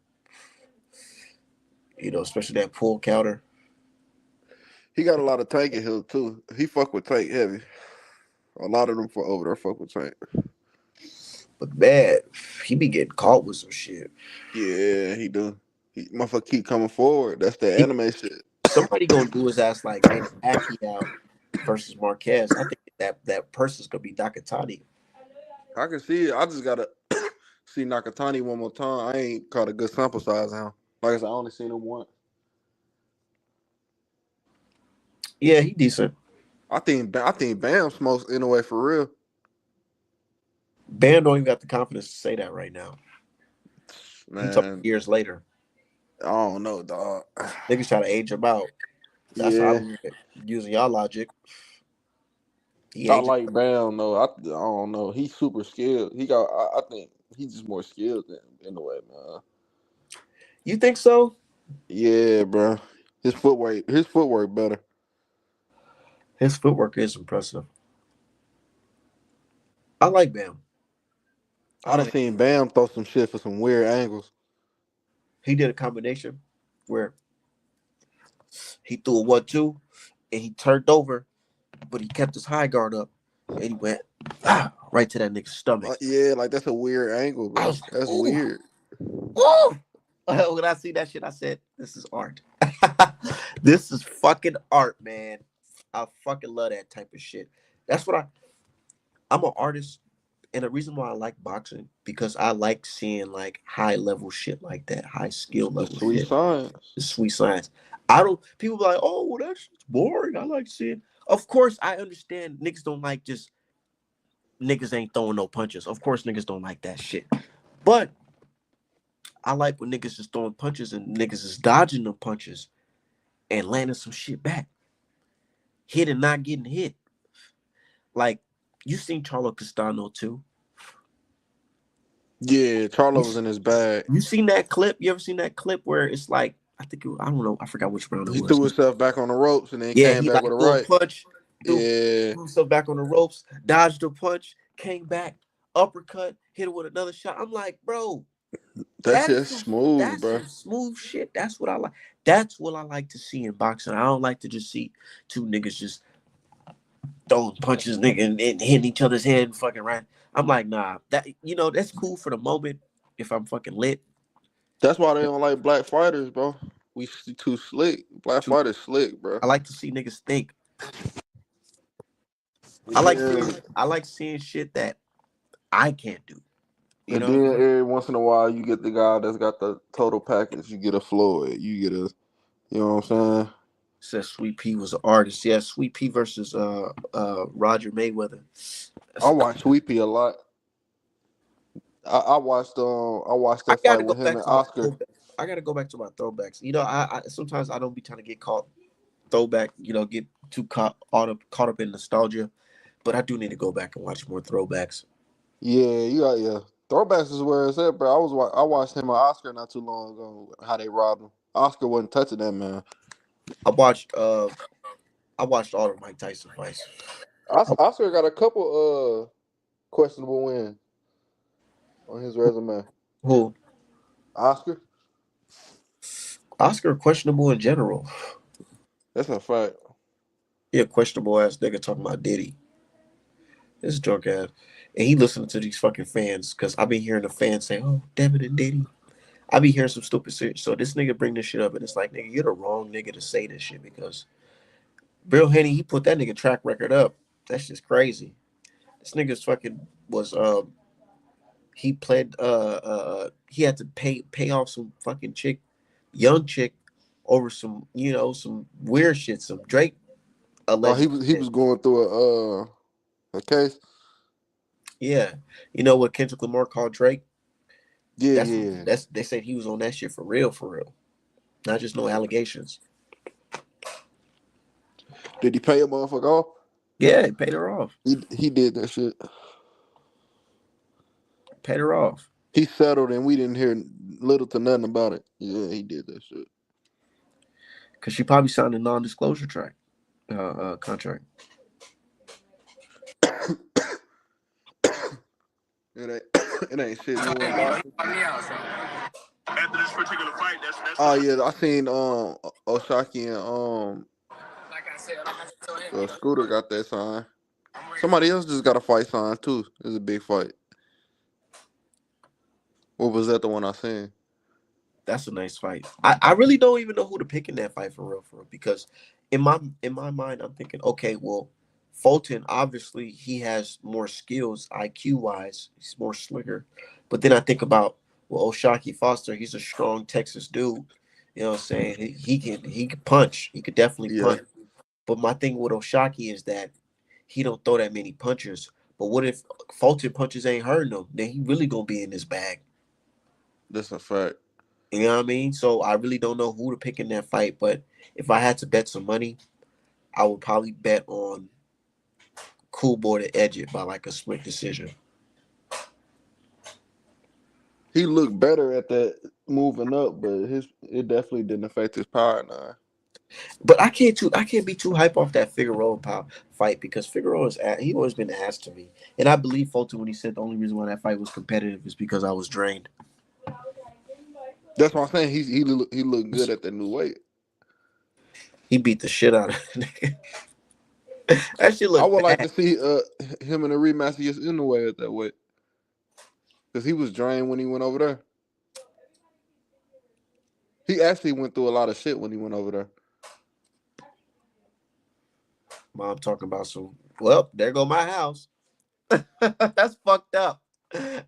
You know, especially that pull counter. He got a lot of tank in him too. He fuck with tank heavy. A lot of them for over there fuck with tank. But man, he be getting caught with some shit. Yeah, he do. He motherfucker keep coming forward. That's the He, anime shit. somebody gonna do his ass like Manny Pacquiao versus Marquez. I think that person's gonna be Nakatani. I can see it. I just gotta see Nakatani one more time. I ain't caught a good sample size of him. Like I said, I only seen him once. Yeah, he decent. I think Bam smokes in a way for real. Bam don't even got the confidence to say that right now. He talking Man, years later. I don't know, dog. Niggas try to age him out. That's how I Yeah, look at it. Using y'all logic. He I aged. like Bam though. I don't know. He's super skilled. I think he's just more skilled than in a way, man. You think so? Yeah, bro. His footwork better. His footwork is impressive. I like Bam. I I done don't. seen Bam throw some shit for some weird angles. He did a combination where he threw a 1-2 and he turned over, but he kept his high guard up and he went right to that nigga's stomach. Yeah, like that's a weird angle, I bro. was like, That's ooh, weird. ooh. When I see that shit, I said, "This is art. This is fucking art, man. I fucking love that type of shit. That's what I'm an artist, and the reason why I like boxing because I like seeing like high level shit like that, high skill The level sweet shit, science. the sweet science. I don't. People be like, oh, well, that shit's boring. I like seeing. Of course, I understand niggas don't like just niggas ain't throwing no punches. Of course, niggas don't like that shit. But I like when niggas just throwing punches and niggas is dodging them punches and landing some shit back, hit and not getting hit. Like you seen Charlo Castano too. Yeah, You, Charlo was in his bag. you seen that clip? You ever seen that clip where it's like I don't know, I forgot which round it He was. threw himself back on the ropes and then Yeah, came he back with like a threw a right. punch, threw, Yeah, threw himself back on the ropes, dodged a punch, came back, uppercut, hit it with another shot. I'm like, bro, that that's shit's some smooth, that's bro. some smooth shit. That's what I like. That's what I like to see in boxing. I don't like to just see two niggas just throwing punches, nigga, and hitting each other's head and fucking right. I'm like, nah, that that's cool for the moment if I'm fucking lit. That's why they don't like black fighters, bro. Too slick. Black Too, fighters slick, bro. I like to see niggas think. And then, I like seeing shit that I can't do. You and know what then I mean? every once in a while, you get the guy that's got the total package. You get a Floyd. You get a, you know what I'm saying? Says Sweet Pea was an artist. Yeah, Sweet Pea versus Roger Mayweather. I That's, watch Sweepy a lot. I watched I that fight gotta go with him back and to my Oscar. throwback. I gotta go back to my throwbacks. I sometimes I don't be trying to get caught throwback. Get too caught up in nostalgia. But I do need to go back and watch more throwbacks. Yeah, yeah. Throwbacks is where it's at, bro. I watched him and Oscar not too long ago. How they robbed him. Oscar wasn't touching that man. I watched I watched all of Mike Tyson fights. Oscar got a couple questionable wins on his resume. Who Oscar, Oscar questionable in general. that's a fact. Yeah, questionable ass nigga talking about Diddy. This drunk ass. And he listening to these fucking fans because I been hearing the fans say, "Oh, damn it, and Diddy." I be hearing some stupid shit. So this nigga bring this shit up, and it's like, nigga, you're the wrong nigga to say this shit because Bill Haney, he put that nigga track record up. That's just crazy. This nigga's fucking was he pled he had to pay off some fucking young chick over some some weird shit, some Drake Oh, alleged he shit. was going through a case. Yeah, you know what Kendrick Lamar called Drake? Yeah, That's yeah, that's they said he was on that shit for real, not just no yeah. allegations. Did he pay a motherfucker off? Yeah, he paid her off. He did that shit. Paid her off. He settled and we didn't hear little to nothing about it. Yeah, he did that shit. Cause she probably signed a non-disclosure contract. It ain't it ain't shit So, new in hey, you boxing. fuck me out, so. After this particular fight, that's Oh yeah, I seen Oshaki and Like I told him, you know, Scooter got that sign. I'm ready. Somebody else just got a fight sign too. It was a big fight. What was that the one I seen? That's a nice fight. I really don't even know who to pick in that fight for real, because in my mind I'm thinking, okay, well, Fulton obviously he has more skills IQ wise, he's more slicker. But then I think about, well, Oshaki Foster, he's a strong Texas dude. You know what I'm saying? He can punch. He could definitely Yeah, punch. But my thing with Oshaki is that he don't throw that many punches. But what if Fulton punches ain't hurting him? Then he really gonna be in this bag. that's a fact. You know what I mean? So I really don't know who to pick in that fight. But if I had to bet some money, I would probably bet on Cool Boy to edge it by like a split decision. He looked better at that moving up, but it definitely didn't affect his power now. But I can't be too hype off that Figueroa fight, because Figueroa he always been an ass to me, and I believe Fulton when he said the only reason why that fight was competitive is because I was drained. That's what I'm saying. He looked good at that new weight. He beat the shit out of it. That shit I look would like bad. to see him in a rematch against Inoue at that weight, because he was drained when he went over there. He actually went through a lot of shit when he went over there. Mom talking about some. Well, there go my house. That's fucked up.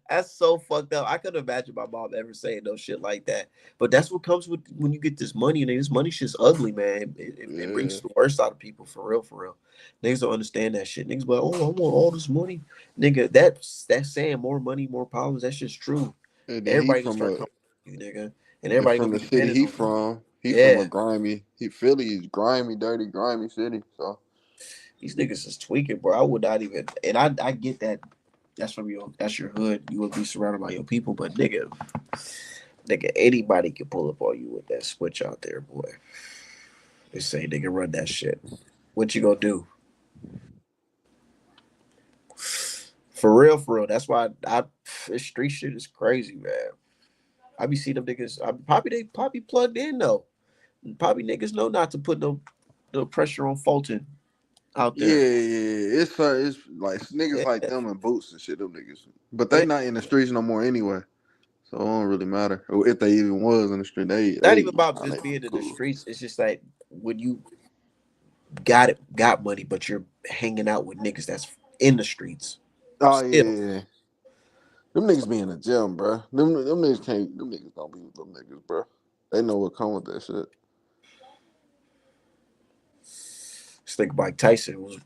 That's so fucked up. I couldn't imagine my mom ever saying no shit like that. But that's what comes with when you get this money, and this money shit's ugly, man. It Yeah, brings the worst out of people, for real, for real. Niggas don't understand that shit. Niggas be like, oh, I want all this money, nigga. That's saying more money, more problems. That's just true. and then Everybody gonna start coming to you, nigga, and and everybody gonna from be the city dependent he on you. from. He from a Yeah, grimy. Philly is grimy, dirty, grimy city. So these niggas is tweaking, bro. I would not even, and I get that. That's your hood. You would be surrounded by your people, but nigga, anybody can pull up on you with that switch out there, boy. They say nigga run that shit. What you gonna do? For real, for real. That's why this street shit is crazy, man. I be seeing them niggas. They probably plugged in though. Probably niggas know not to put no pressure on Fulton out yeah, there. yeah. It's like niggas Yeah, like them in boots and shit. Them niggas, but it they ain't not in the streets no more anyway. So it don't really matter. Or if they even was in the street, not they even about nah, they just being in the cool. streets. It's just like when you got money, but you're hanging out with niggas that's in the streets Oh yeah, still. yeah, yeah. Them niggas be in the gym, bro. Them niggas can't. Them niggas don't be with them niggas, bro. They know what come with that shit. Just think Mike Tyson was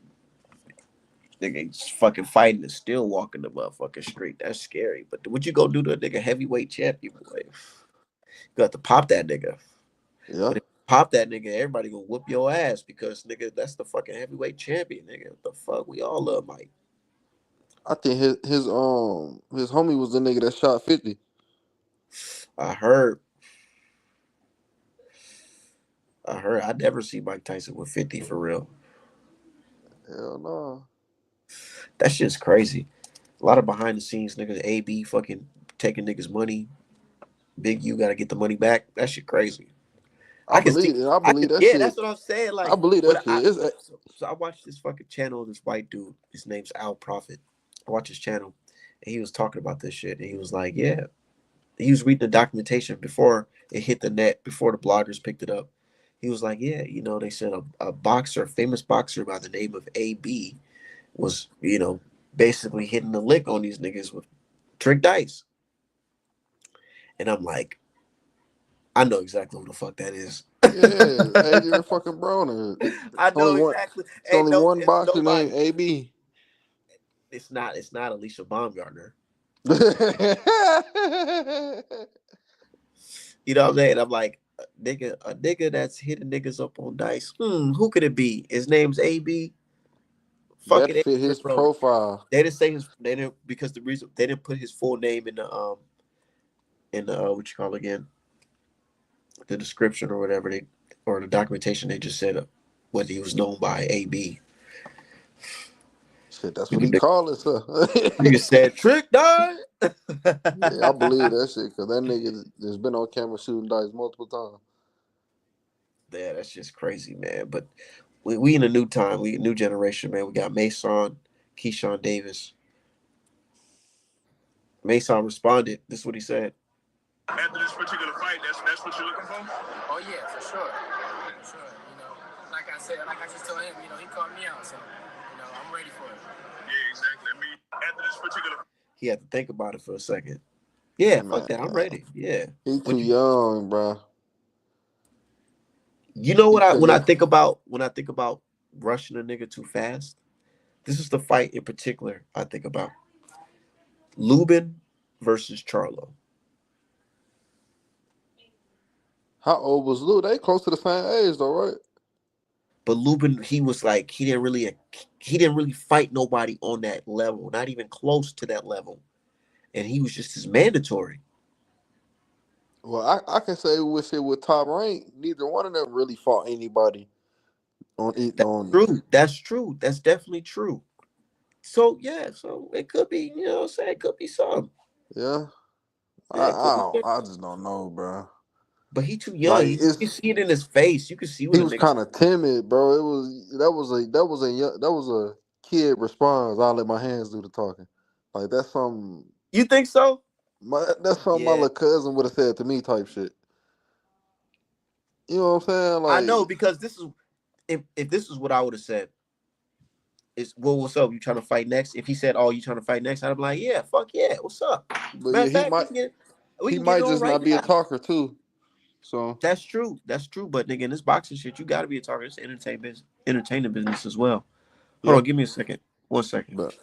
nigga fucking fighting and still walking the motherfucking street. That's scary. But what you gonna do to a nigga heavyweight champion, boy? You got to pop that nigga. Yeah, But if you pop that nigga, everybody gonna whoop your ass because nigga, that's the fucking heavyweight champion, nigga. What the fuck? We all love Mike. I think his homie was the nigga that shot 50. I heard. I never see Mike Tyson with 50 for real. Hell no. That's just crazy. A lot of behind the scenes niggas, AB fucking taking niggas money. Big U gotta get the money back. That shit crazy. I can see. I believe that Yeah, shit. that's what I'm saying. I Like, believe that but I shit. It's so I watched this fucking channel. This white dude. His name's Al Prophet. I watched his channel, and he was talking about this shit. And he was like, yeah, he was reading the documentation before it hit the net, before the bloggers picked it up. He was like, yeah, they said a boxer, famous boxer by the name of AB, was basically hitting the lick on these niggas with trick dice. And I'm like, I know exactly who the fuck that is. yeah, Adrian fucking Broner. It's I only know one. exactly. It's only one It's boxer named nobody. AB. It's not Alicia Baumgartner. Yeah, You know what I'm saying? I'm like, a nigga that's hitting niggas up on dice. Who could it be? His name's AB. Fuck That it, fit Adrian his Brody. profile. They didn't say his. They didn't because the reason they didn't put his full name in the what you call it again, the description or whatever they or the documentation. They just said what he was known by AB. Shit, that's what he Nigga, called himself. nigga said trick dog. Yeah, I believe that shit because that nigga has been on camera shooting dice multiple times. Yeah, that's just crazy, man. But we in a new time. We a new generation, man. We got Mason, Keyshawn Davis. Mason responded. This is what he said. After this particular fight, that's what you're looking for? Oh yeah, for sure. For sure. You know, like I said, like I just told him, you know, he called me out, so I'm ready for it. Yeah, exactly. I mean, after this particular He had to think about it for a second. Yeah, fuck Man, that. I'm ready. Yeah. he too What young, bro. you know He what I could when I have. think about rushing a nigga too fast? This is the fight in particular I think about. Lubin versus Charlo. How old was Lou? They close to the same age, though, right? But Lubin, he was like he didn't really fight nobody on that level, not even close to that level. And he was just as mandatory. Well, I can say with top rank, neither one of them really fought anybody That's on. true. That's true. That's definitely true. So yeah, so it could be, what I'm saying, it could be some. Yeah, Yeah, it could be some. I just don't know, bro. But he too young. Like You can see it in his face. You can see he when a was nigga. kind of timid, bro. That was a kid response. I'll let my hands do the talking. Like You think so? that's something my Yeah, little cousin would have said to me type shit. You know what I'm saying? I know Like, because this is if this is what I would have said. Is well, what's up? You trying to fight next? If he said, "Oh, you trying to fight next?" I'd be like, "Yeah, fuck yeah, what's up?" but Matter yeah, of fact, we he can get it might on just right not be a now. talker too. So, That's true. That's true. But nigga, in this boxing shit, you got to be a target. It's entertainment business as well. Hold yeah, on, give me a second. 1 second. but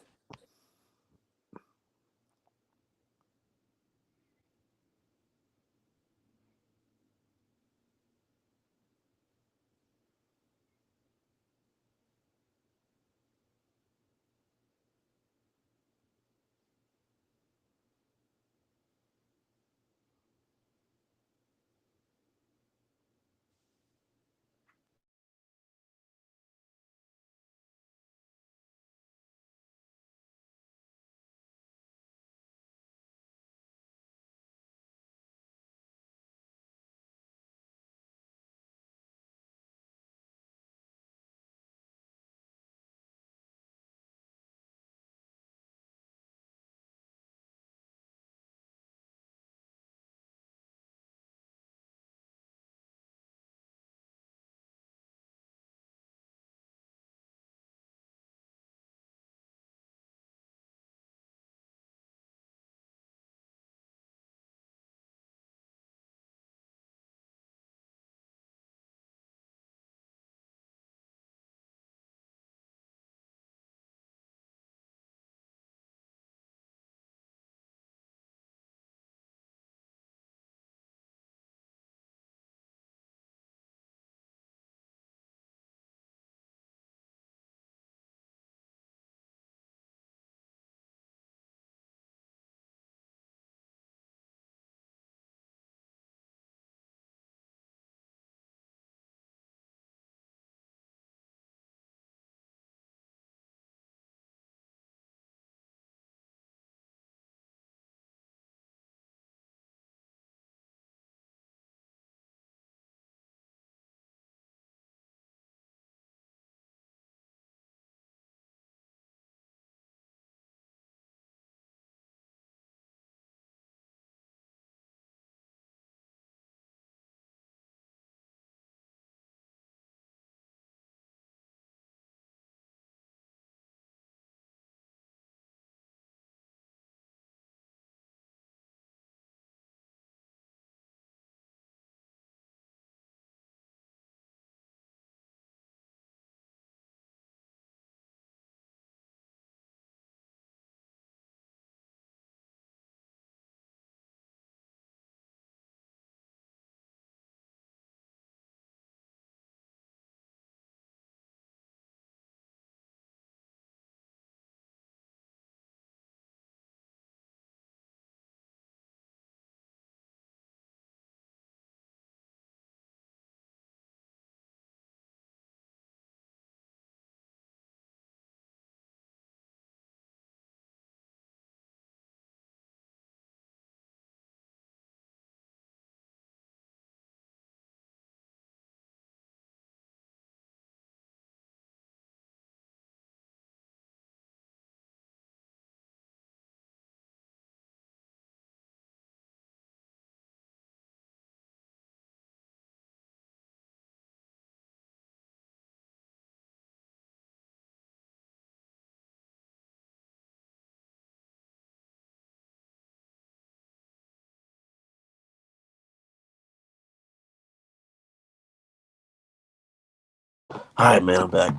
All right, man, I'm back.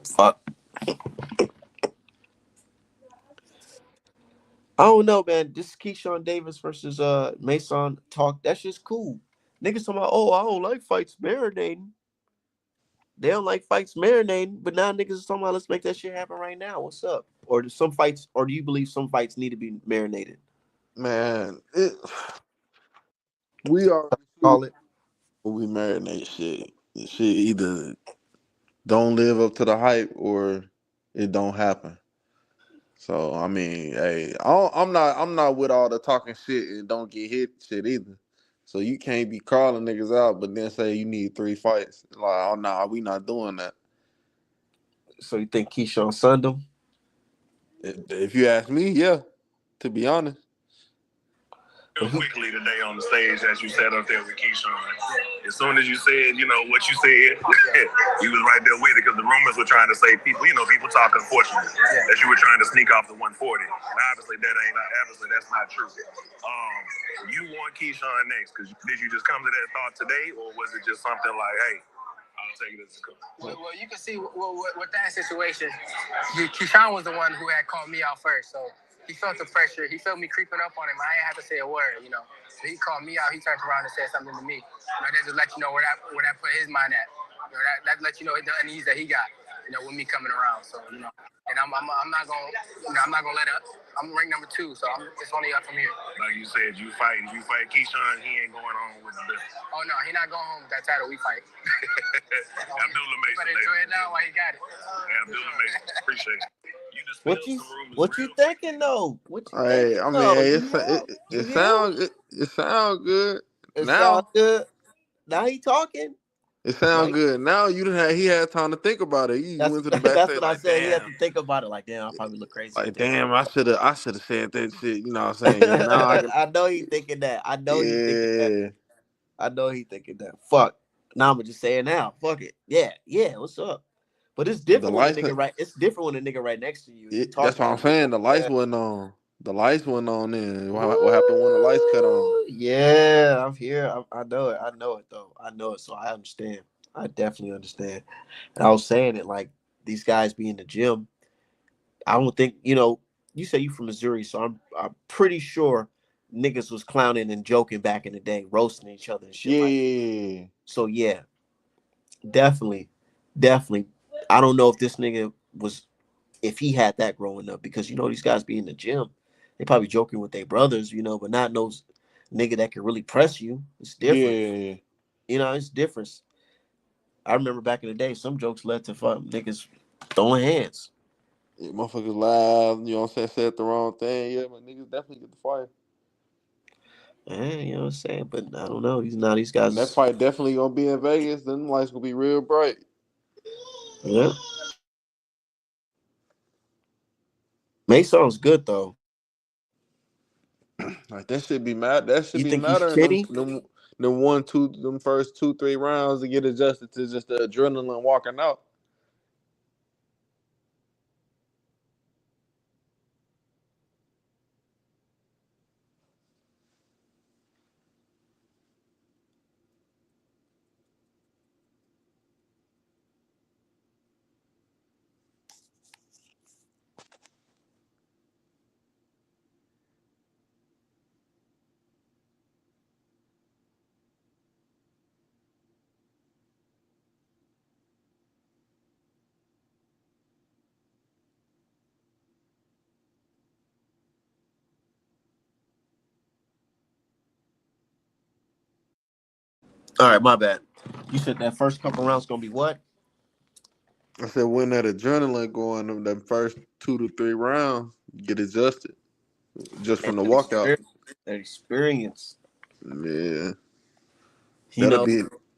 Fuck. I don't know, man. This Keyshawn Davis versus Mason talk. That's just cool. Niggas talking about, oh, I don't like fights marinating. They don't like fights marinating, but now niggas is talking about let's make that shit happen right now. What's up? Or do some fights, or do you believe some fights need to be marinated? Man, we already see Call it. when we marinate shit. The shit either don't live up to the hype or it don't happen. So I mean, hey, I'm not with all the talking shit and don't get hit shit either. So you can't be calling niggas out, but then say you need 3 fights. Like, oh nah, we not doing that. So you think Keyshawn sunned him? If you ask me, yeah. To be honest, But Real quickly today on the stage as you sat up there with Keyshawn. As soon as you said, what you said, you was right there with it because the rumors were trying to say people talk unfortunately that you were trying to sneak off the 140. And obviously that's not true. You want Keyshawn next because did you just come to that thought today or was it just something like, hey, I'll take it as it comes? Well, you can see with that situation, Keyshawn was the one who had called me out first, so he felt the pressure. He felt me creeping up on him. I ain't have to say a word. So he called me out. He turned around and said something to me. That just let you know where that put his mind at. That let you know the unease that he got. With me coming around. So and I'm not gonna let up. I'm ranked number 2, so it's only up from here. Like you said, you fight Keyshawn, he ain't going on with the belt. Oh no, he not going home with that title. We fight. Abdullah Mason. You better enjoy it now while you got it. Abdullah Mason, appreciate it. You just what you thinking though? What you hey, thinking I mean, though? hey, You hear? You it hear? sound it sound good It sounds now. good. Now he talking. It Now sound good now. He had time to think about it. He went to the that's backstage what I like, said. He had damn. to think about it. Like, damn, I probably look crazy with Like, this. damn, I should have said that shit. You know what I'm saying? Yeah, now I can. I know he thinking that. I know he thinking that. Yeah, I know he thinking that. Fuck. Now I'm gonna just say it now. Fuck it. Yeah, yeah. What's up? But it's the different when a lights. nigga right. It's different when a nigga right next to you and you That's talking what to I'm him. saying. The lights Yeah. wasn't on. The lights wasn't on. Then what happened when the lights cut on? Woo! Yeah, I'm here. I know it. I know it though. I know it. So I understand. I definitely understand. And I was saying it like these guys be in the gym. I don't think you say you from Missouri, so I'm pretty sure niggas was clowning and joking back in the day, roasting each other and shit like that. Yeah, So yeah, definitely, definitely. I don't know if this nigga was if he had that growing up because these guys be in the gym, they probably joking with their brothers, but not those nigga that can really press you. It's different. yeah. It's different. I remember back in the day, some jokes led to fuck niggas throwing hands. Yeah, motherfuckers live. You know what I'm saying? Said the wrong thing. Yeah, but niggas definitely get the fire. You know what I'm saying? But I don't know. These And that guys. fight definitely gonna be in Vegas. Then the lights gonna be real bright. Yeah. May sounds good though. Like that should be mad. That should You be think he's mattering them shitty? them first 2-3 rounds to get adjusted to just the adrenaline walking out. All right, my bad. You said that first couple rounds gonna be what? I said when that adrenaline going, them first 2 to 3 rounds get adjusted just And from the that walkout. experience. That experience. Yeah, You know,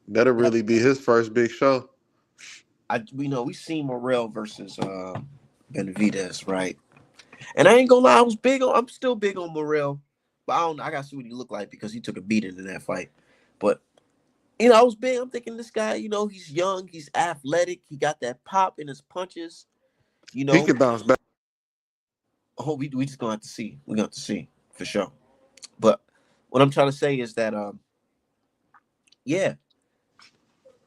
that'll really be his first big show. we seen Morrell versus Benavidez, right? And I ain't gonna lie, I'm still big on Morrell, but I gotta see what he looked like because he took a beating in that fight. But I was big. I'm thinking this guy, he's young, he's athletic, he got that pop in his punches, you He know. can bounce back. Oh, we just gonna have to see. We're gonna have to see for sure. But what I'm trying to say is that yeah,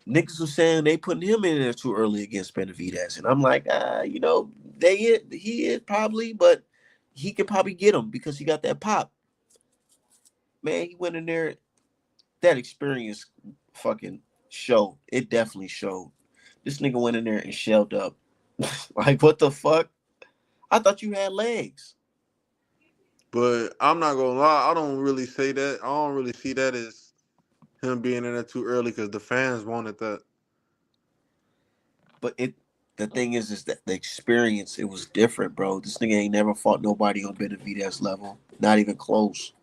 Niggas was saying they putting him in there too early against Benavidez, and I'm like, he is probably, but he could probably get him because he got that pop. Man, he went in there. That experience fucking showed. It definitely showed. This nigga went in there and shelled up. Like, what the fuck? I thought you had legs. But I'm not gonna lie, I don't really say that. I don't really see that as him being in there too early because the fans wanted that. But the thing is that the experience, it was different, bro. This nigga ain't never fought nobody on Benavidez level. Not even close.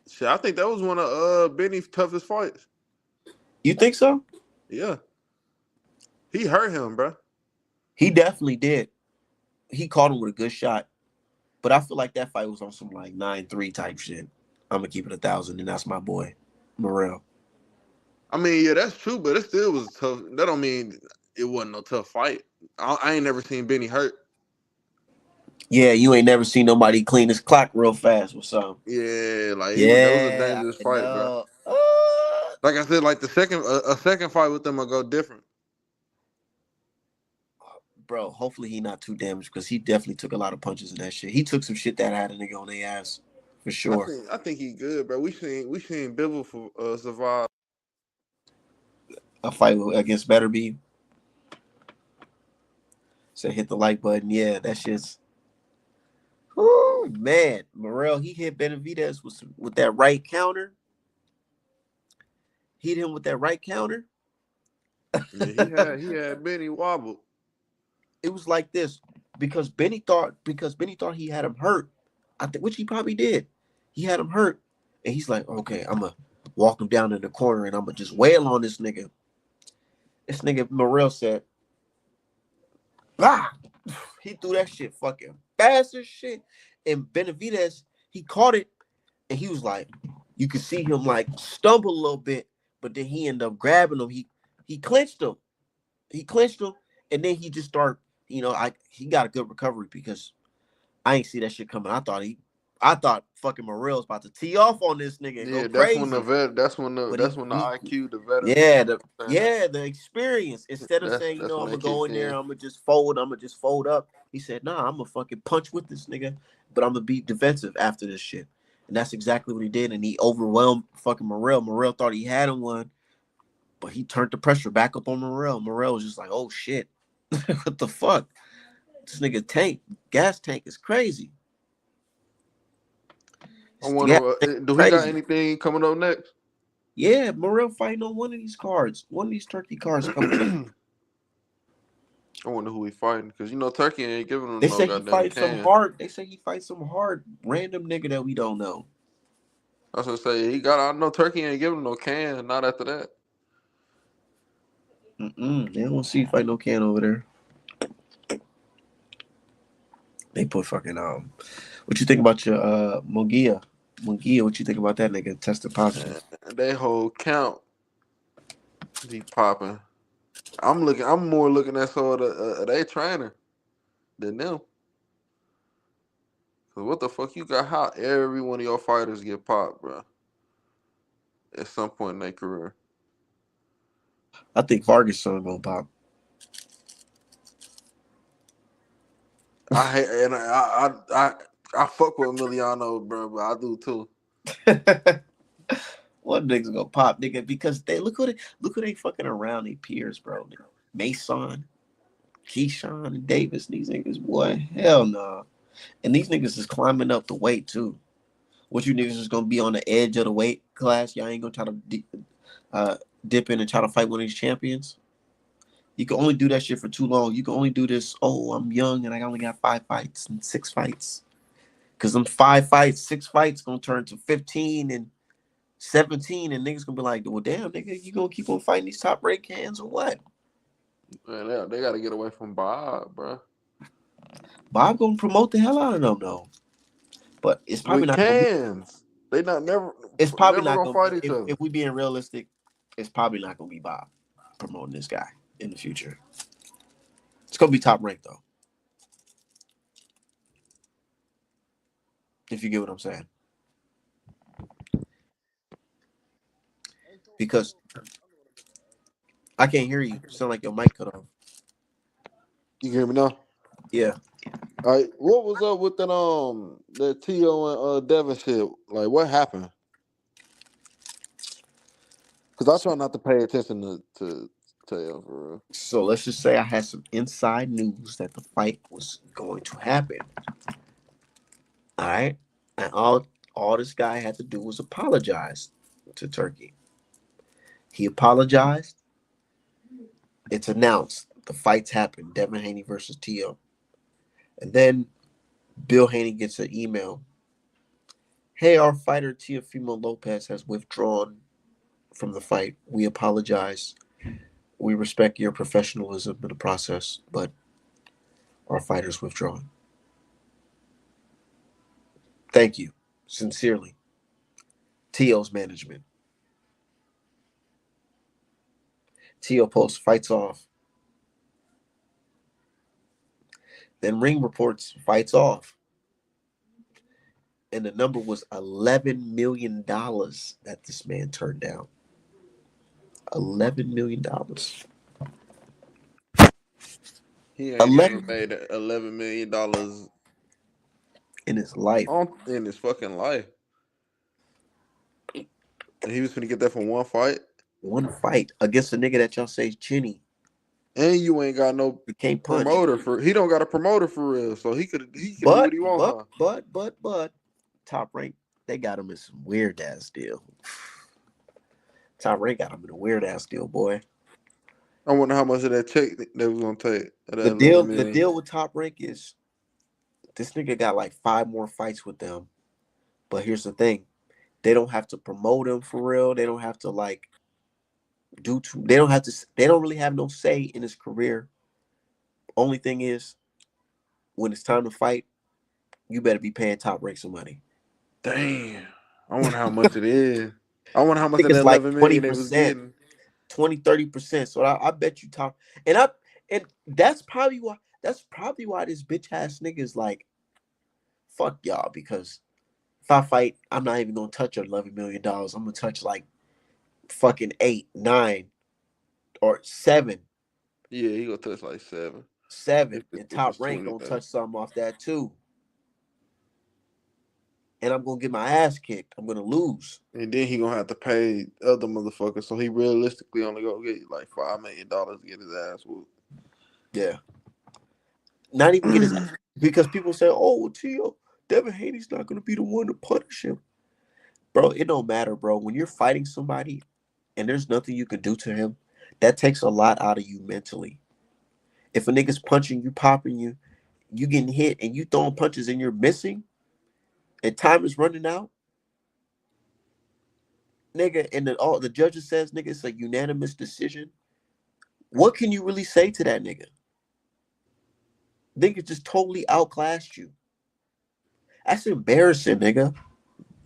Shit, I think that was one of Benny's toughest fights. You think so? Yeah, he hurt him, bro. He definitely did. He caught him with a good shot. But I feel like that fight was on some like 9-3 type shit. I'm gonna keep it 1,000, and that's my boy, Morrell. I mean, yeah, that's true, but it still was tough. That don't mean it wasn't no tough fight. I ain't never seen Benny hurt. Yeah, you ain't never seen nobody clean his clock real fast with some. Yeah, like that was a Yeah, dangerous I fight, bro. know. Like I said, like the second a second fight with them will go different. Bro, hopefully he not too damaged because he definitely took a lot of punches in that shit. He took some shit that had a nigga on their ass for sure. I think he good, bro. We seen Bivol for survive. A fight against Better Be. So hit the like button. Yeah, that shit's. Oh man, Morrell, he hit Benavidez with that right counter. Hit him with that right counter. Yeah, he had Benny wobbled. It was like this because Benny thought he had him hurt. I think which he probably did. He had him hurt, and he's like, okay, I'm gonna walk him down in the corner and I'm gonna just wail on this nigga. This nigga Morrell said, ah, he threw that shit fucking fast as shit. And Benavidez, he caught it, and he was like, you could see him like stumble a little bit, but then he ended up grabbing him. He clinched him. He clinched him, and then he just started. He got a good recovery because I ain't see that shit coming. I thought fucking Morrell was about to tee off on this nigga and go Yeah, that's when the crazy. vet. But That's when the IQ, the veteran. yeah, Turn up. the experience. Instead of saying, That's I'm when they gonna go kicked in there, in. I'm gonna just fold up. He said, nah, I'm gonna fucking punch with this nigga, but I'm gonna be defensive after this shit. And that's exactly what he did. And he overwhelmed fucking Morrell. Morrell thought he had him one, but he turned the pressure back up on Morrell. Morrell was just like, oh shit. What the fuck? This nigga gas tank is crazy. I This gas wonder, tank is do he got crazy. anything coming up next? Yeah, Morrell fighting on one of these cards. One of these turkey cards coming up. I wonder who he fighting because Turkey ain't giving They him no say he goddamn fights some can. hard. They say he fights some hard random nigga that we don't know. I was gonna say he got. I know Turkey ain't giving him no can. Not after that. They don't see fight no can over there. They put fucking What you think about your Munguia? Munguia, what you think about that nigga tested positive? They whole count be popping. I'm more looking at sort of they trainer than them. Cause what the fuck you got? How every one of your fighters get popped, bro? At some point in their career. I think Vargas son gonna pop. I hate and I fuck with Emiliano, bro, but I do too. What niggas gonna pop, nigga? Because look who they fucking around their peers, bro. Mason, Keyshawn, and Davis. These niggas, boy, hell no. And these niggas is climbing up the weight too. What you niggas is gonna be on the edge of the weight class? Y'all ain't gonna try to dip in and try to fight one of these champions. You can only do that shit for too long. You can only do this. Oh, I'm young and I only got 5 fights and 6 fights. Cause them 5 fights, 6 fights gonna turn to 15 and 17, and niggas gonna be like, well, damn, nigga, you gonna keep on fighting these top rank cans or what? Man, they gotta get away from Bob, bro. Bob gonna promote the hell out of them though. But it's probably With not gonna be. cans. They not It's probably never not gonna gonna be. fight each other. If we being realistic, it's probably not gonna be Bob promoting this guy in the future. It's gonna be top rank though. If you get what I'm saying. Because I can't hear you. Sound like your mic cut off. You can hear me now? Yeah. All right, what was up with that T.O. and Devin shit? Like, what happened? Because I So, try not to pay attention to T.O. for real. so let's just say I had some inside news that the fight was going to happen. All right. And all this guy had to do was apologize to Turkey. He apologized. It's announced. The fights happen. Devin Haney versus T.O. And then Bill Haney gets an email. Hey, our fighter Teofimo Lopez has withdrawn from the fight. We apologize. We respect your professionalism in the process, but our fighter's withdrawn. Thank you. Sincerely. T.O.'s management. T.O. posts fights off. Then Ring reports fights off. And the number was $11 million that this man turned down. $11 million. He ain't never 11 made $11 million in his life. in his fucking life. And he was gonna get that from one fight. One fight against a nigga that y'all say is chinny. And you ain't got no You can't punch. promoter for. He don't got a promoter for real, so he could do what But, he want, but, huh? but, but, but, Top Rank, they got him in some weird ass deal. Top Rank got him in a weird ass deal, boy. I wonder how much of that check they was gonna take. Of that The 11 deal, the million. deal with Top Rank is this nigga got like 5 more fights with them. But here's the thing: they don't have to promote him for real. They don't have to like do. They don't have to. They don't really have no say in his career. Only thing is, when it's time to fight, you better be paying Top Rank some money. Damn. I wonder how much it is. I wonder how I much think of that it's like 11 million they was 20%, getting. 20-30%. So I bet you Top and I and that's probably why this bitch ass nigga is like, fuck y'all, because if I fight, I'm not even gonna touch $11 million. I'm gonna touch like fucking 8, 9, or 7. Yeah, he gonna touch like 7. 7. If it, And if Top it's Rank 20 gonna though. touch something off that too. And I'm gonna get my ass kicked. I'm gonna lose. And then he gonna have to pay other motherfuckers. So he realistically only gonna get like $5 million to get his ass whooped. Yeah. Not even get his because people say, oh, well, Tio, Devin Haney's not gonna be the one to punish him. Bro, it don't matter, bro. When you're fighting somebody and there's nothing you can do to him, that takes a lot out of you mentally. If a nigga's punching you, popping you, you getting hit and you throwing punches and you're missing, and time is running out, nigga, and the judges says, nigga, it's a unanimous decision. What can you really say to that nigga? Nigga just totally outclassed you. That's embarrassing, nigga.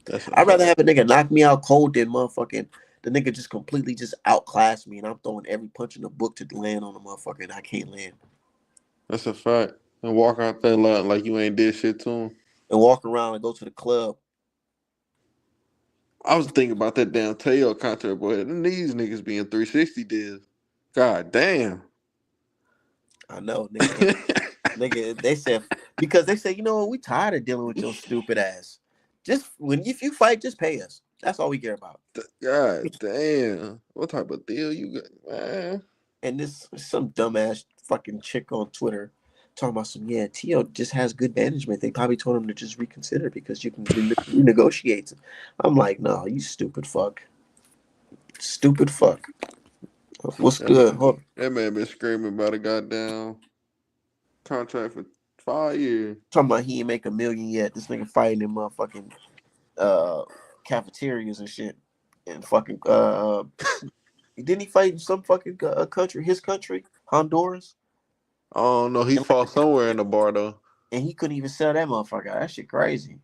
That's a I'd rather fact. have a nigga knock me out cold than motherfucking the nigga just completely just outclass me and I'm throwing every punch in the book to land on the motherfucker and I can't land. That's a fact. And walk out there like you ain't did shit to him. And walk around and go to the club. I was thinking about that damn tail contract, boy. Them these niggas being 360 deals. God damn. I know, nigga can't. Nigga, they said because they said, you know what, we tired of dealing with your stupid ass. Just when if you fight, just pay us. That's all we care about. God damn. What type of deal you got, man? And this some dumbass fucking chick on Twitter talking about some Tio just has good management. They probably told him to just reconsider because you can renegotiate. I'm like, no, you stupid fuck. Stupid fuck. What's That good? man, Hold, that man been screaming about a goddamn contract for 5 years. talking about he ain't make a million yet. This nigga fighting in motherfucking uh cafeterias and shit. And fucking didn't he fight in some fucking country, his country, Honduras? I don't know. He And, like, fought somewhere in the bar though. and he couldn't even sell that motherfucker. That shit crazy.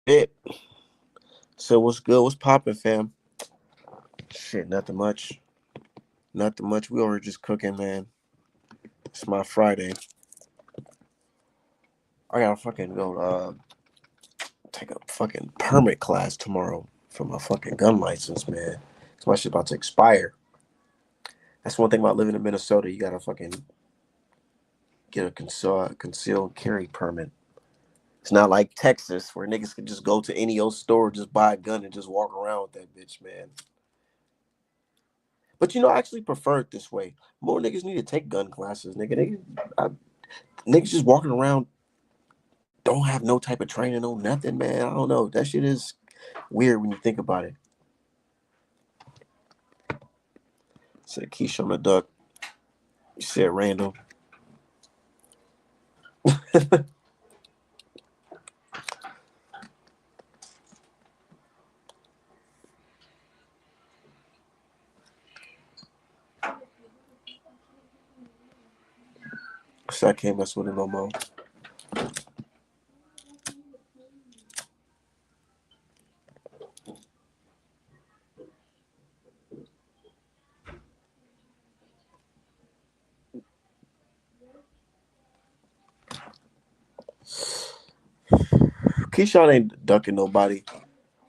Shit. So what's good? What's popping, fam? Shit, nothing much. Nothing much. We were just cooking, man. It's my Friday. I gotta fucking go take a fucking permit class tomorrow for my fucking gun license, man. So my shit about to expire. That's one thing about living in Minnesota. You gotta fucking get a concealed carry permit. It's not like Texas where niggas can just go to any old store, just buy a gun and just walk around with that bitch, man. But I actually prefer it this way. More niggas need to take gun classes, nigga. Niggas just walking around don't have no type of training, no nothing, man. I don't know. That shit is weird when you think about it. Said Keisha on the duck. You said random. So I can't mess with it no more. Keyshawn ain't ducking nobody.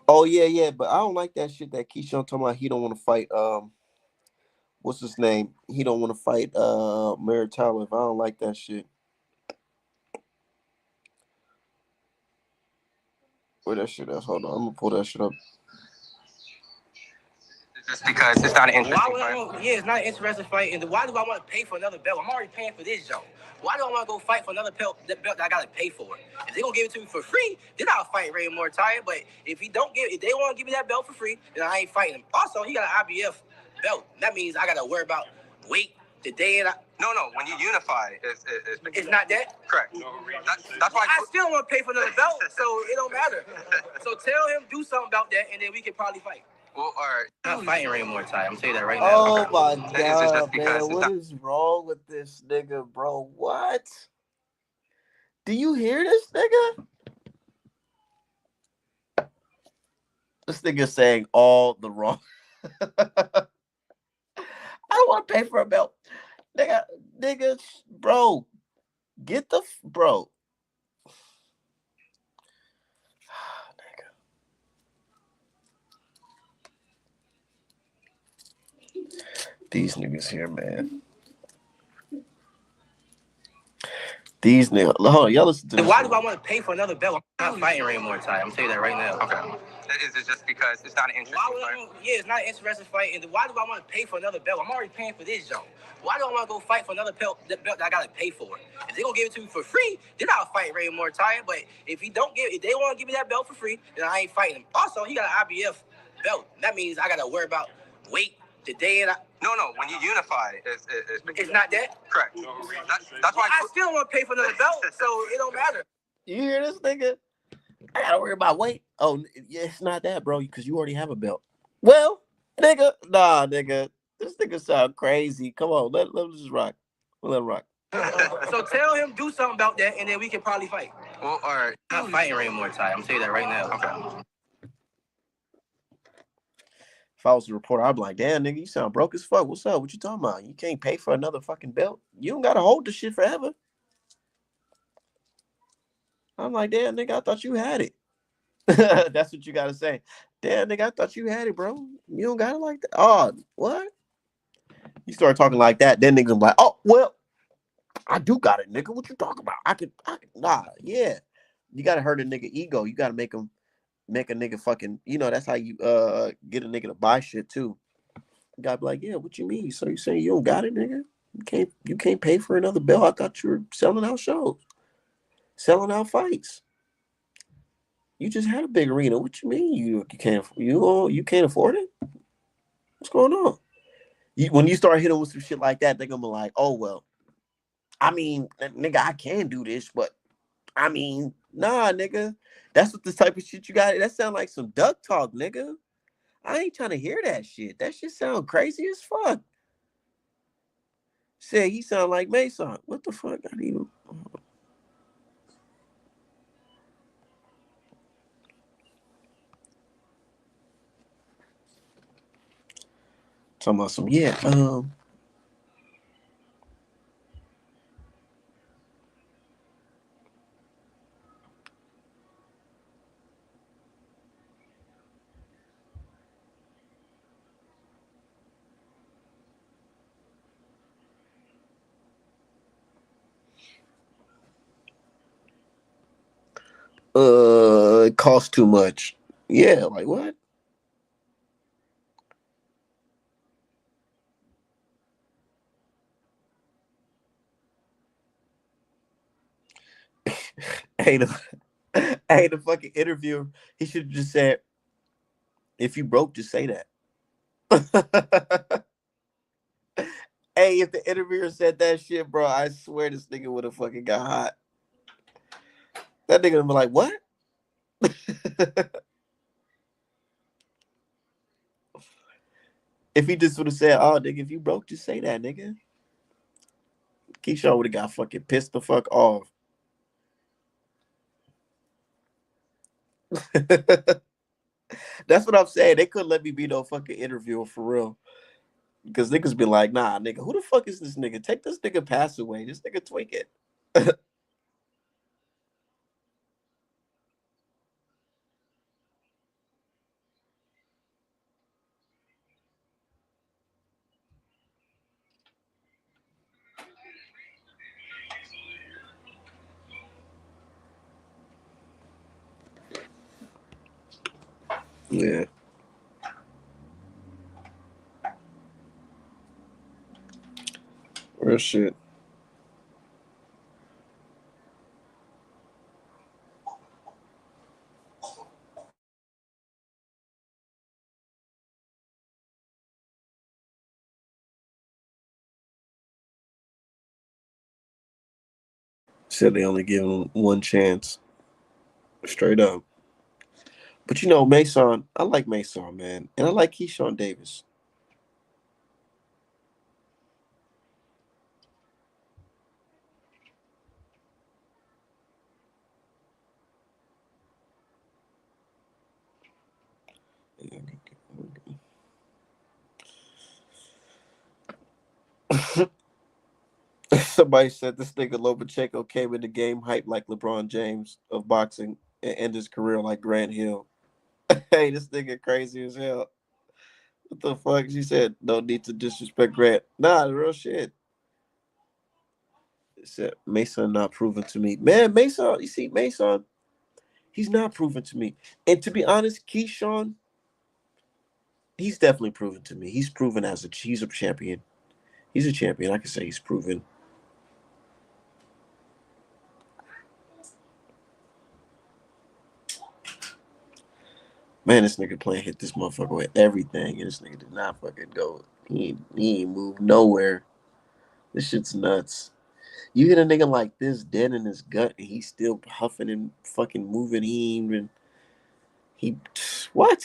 Oh yeah, but I don't like that shit that Keyshawn talking about. He don't want to fight. What's his name? He don't want to fight. Mary Tyler. I don't like that shit. Where that shit is? Hold on, I'm gonna pull that shit up. Just because it's not an interesting fight. Yeah, it's not an interesting fight. And why do I want to pay for another belt? I'm already paying for this joint. Why do I want to go fight for another belt that I gotta pay for? If they gonna give it to me for free, then I'll fight Ray Mortaia. But if they want to give me that belt for free, then I ain't fighting him. Also, he got an IBF belt. That means I gotta worry about weight the day and No. When you unify, it's not that? Correct. That's why I still want to pay for another belt, so it don't matter. So tell him do something about that, and then we can probably fight. Well, I'm not fighting Ray Mortaia. I'm telling you that right now. Oh my god, man! What is wrong with this nigga, bro? What? Do you hear this nigga? This nigga saying all the wrong. I don't want to pay for a belt, nigga, bro. Get the bro. These niggas here, man. These niggas. Hold on, y'all listen to this. Why do I want to pay for another belt? I'm not fighting Ray Mortaia. I'm telling you that right now. Okay. Is it just because it's not an interesting fight? Yeah, it's not an interesting fight. And why do I want to pay for another belt? I'm already paying for this joint. Why do I want to go fight for another belt that I gotta pay for? If they gonna give it to me for free, then I'll fight Ray Mortaia. But if they want to give me that belt for free, then I ain't fighting him. Also, he got an IBF belt. That means I gotta worry about weight the day and No. When you unify, it's not that? Correct. That's why I still want to pay for another belt, so it don't matter. You hear this nigga? I gotta worry about weight. Oh, yeah, it's not that, bro, because you already have a belt. Well, nigga, nah, nigga. This nigga sound crazy. Come on, let him just rock. Let him rock. So tell him do something about that, and then we can probably fight. Well, I'm not fighting Ray Mortaia. I'm telling you that right now. Okay. If I was a reporter, I'd be like, damn, nigga, you sound broke as fuck. What's up? What you talking about? You can't pay for another fucking belt. You don't gotta hold the shit forever. I'm like, damn, nigga, I thought you had it. That's what you gotta say. Damn, nigga, I thought you had it, bro. You don't got it like that. Oh, what? You start talking like that, then niggas be like, oh, well, I do got it, nigga. What you talking about? I could, nah, yeah. You gotta hurt a nigga ego. You gotta make a nigga fucking, that's how you get a nigga to buy shit too. You gotta be like, yeah, what you mean? So you saying you don't got it, nigga? You can't pay for another belt. I thought you were selling out shows, selling out fights. You just had a big arena. What you mean you can't afford it? What's going on? When you start hitting with some shit like that, they're gonna be like, oh well. I mean, nigga, I can do this, but I mean, nah, nigga. That's what the type of shit you got. That sound like some duck talk, nigga. I ain't trying to hear that shit. That shit sound crazy as fuck. Say he sound like Mason. What the fuck? Talking about some it costs too much. Yeah, like what? Hey, the fucking interviewer, he should have just said, if you broke, just say that. Hey, if the interviewer said that shit, bro, I swear this nigga would have fucking got hot. That nigga would be like, what? If he just would have said, oh, nigga, if you broke, just say that, nigga. Keyshawn would have got fucking pissed the fuck off. That's what I'm saying. They couldn't let me be no fucking interviewer for real. Because niggas be like, nah, nigga, who the fuck is this nigga? Take this nigga pass away. This nigga tweak it. Yeah. Real shit. Said they only give him one chance. Straight up. But you know, Mason, I like Mason, man. And I like Keyshawn Davis. Somebody said this nigga Lomachenko came in the game hype like LeBron James of boxing and end his career like Grant Hill. Hey, this nigga crazy as hell. What the fuck? She said, no need to disrespect Grant. Nah, the real shit. It said, Mason not proven to me. Man, Mason, you see, Mason, he's not proven to me. And to be honest, Keyshawn, he's definitely proven to me. He's proven he's a champion. He's a champion. I can say he's proven. Man, this nigga playing hit this motherfucker with everything, and this nigga did not fucking go. He ain't moved nowhere. This shit's nuts. You hit a nigga like this dead in his gut, and he's still huffing and fucking moving. He what?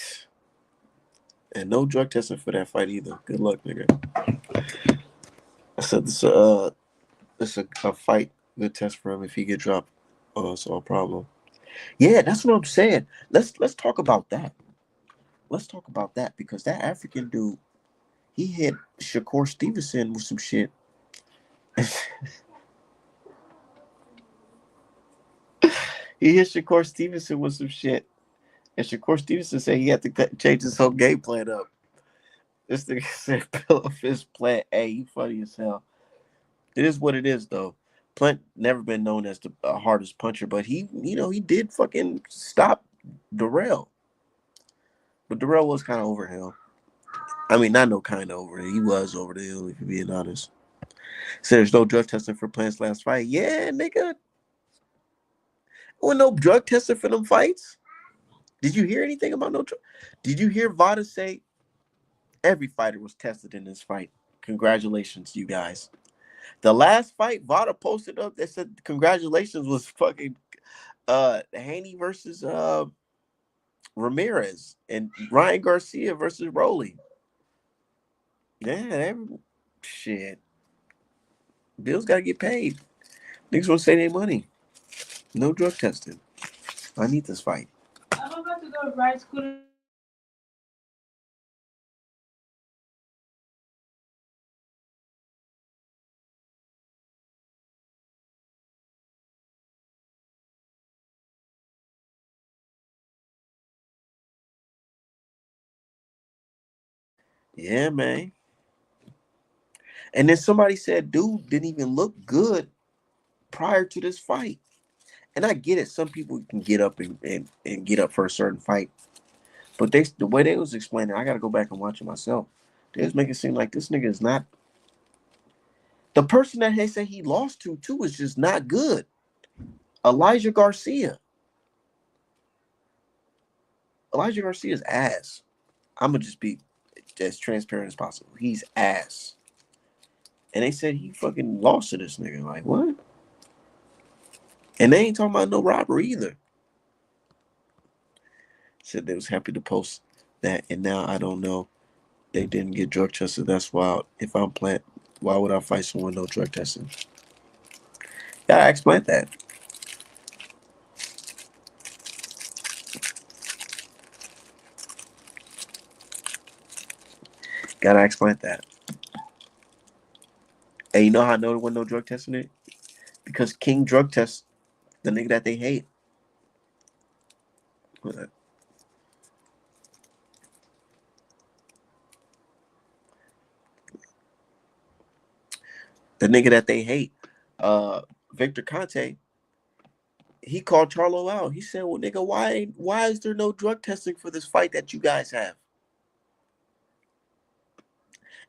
And no drug testing for that fight either. Good luck, nigga. I said this a fight good test for him if he get dropped. So a problem. Yeah, that's what I'm saying. Let's talk about that. Let's talk about that because that African dude, he hit Shakur Stevenson with some shit. He hit Shakur Stevenson with some shit. And Shakur Stevenson said he had to change his whole game plan up. This nigga said pillow fist plan A. You funny as hell. It is what it is, though. Plant never been known as the hardest puncher, but he did fucking stop Darrell. But Darrell was kind of over him. I mean, not no kind of over. He was over the hill, if you're being honest. So there's no drug testing for Plant's last fight. Yeah, nigga. Well, no drug testing for them fights. Did you hear anything about no drug? Did you hear Vada say every fighter was tested in this fight? Congratulations, you guys. The last fight Vada posted up that said congratulations was fucking Haney versus Ramirez and Ryan Garcia versus Rolly. Yeah, shit. Bills gotta get paid. Niggas want to say their money. No drug testing. I need this fight. I'm about to go to ride school Yeah, man. And then somebody said, dude didn't even look good prior to this fight. And I get it. Some people can get up and get up for a certain fight. But the way they was explaining, I got to go back and watch it myself. They was making it seem like this nigga is not the person that they say he lost to too is just not good. Elijah Garcia. Elijah Garcia's ass. I'm gonna just be as transparent as possible. He's ass. And they said he fucking lost to this nigga. Like what? And they ain't talking about no robbery either. Said they was happy to post that, and now I don't know. They didn't get drug tested. That's wild. If I'm Plant, why would I fight someone no drug testing? Gotta explain that. Gotta explain that. And you know how I know there wasn't no drug testing it? Because King drug tests the nigga that they hate. The nigga that they hate. Victor Conte, he called Charlo out. He said, well, nigga, why is there no drug testing for this fight that you guys have?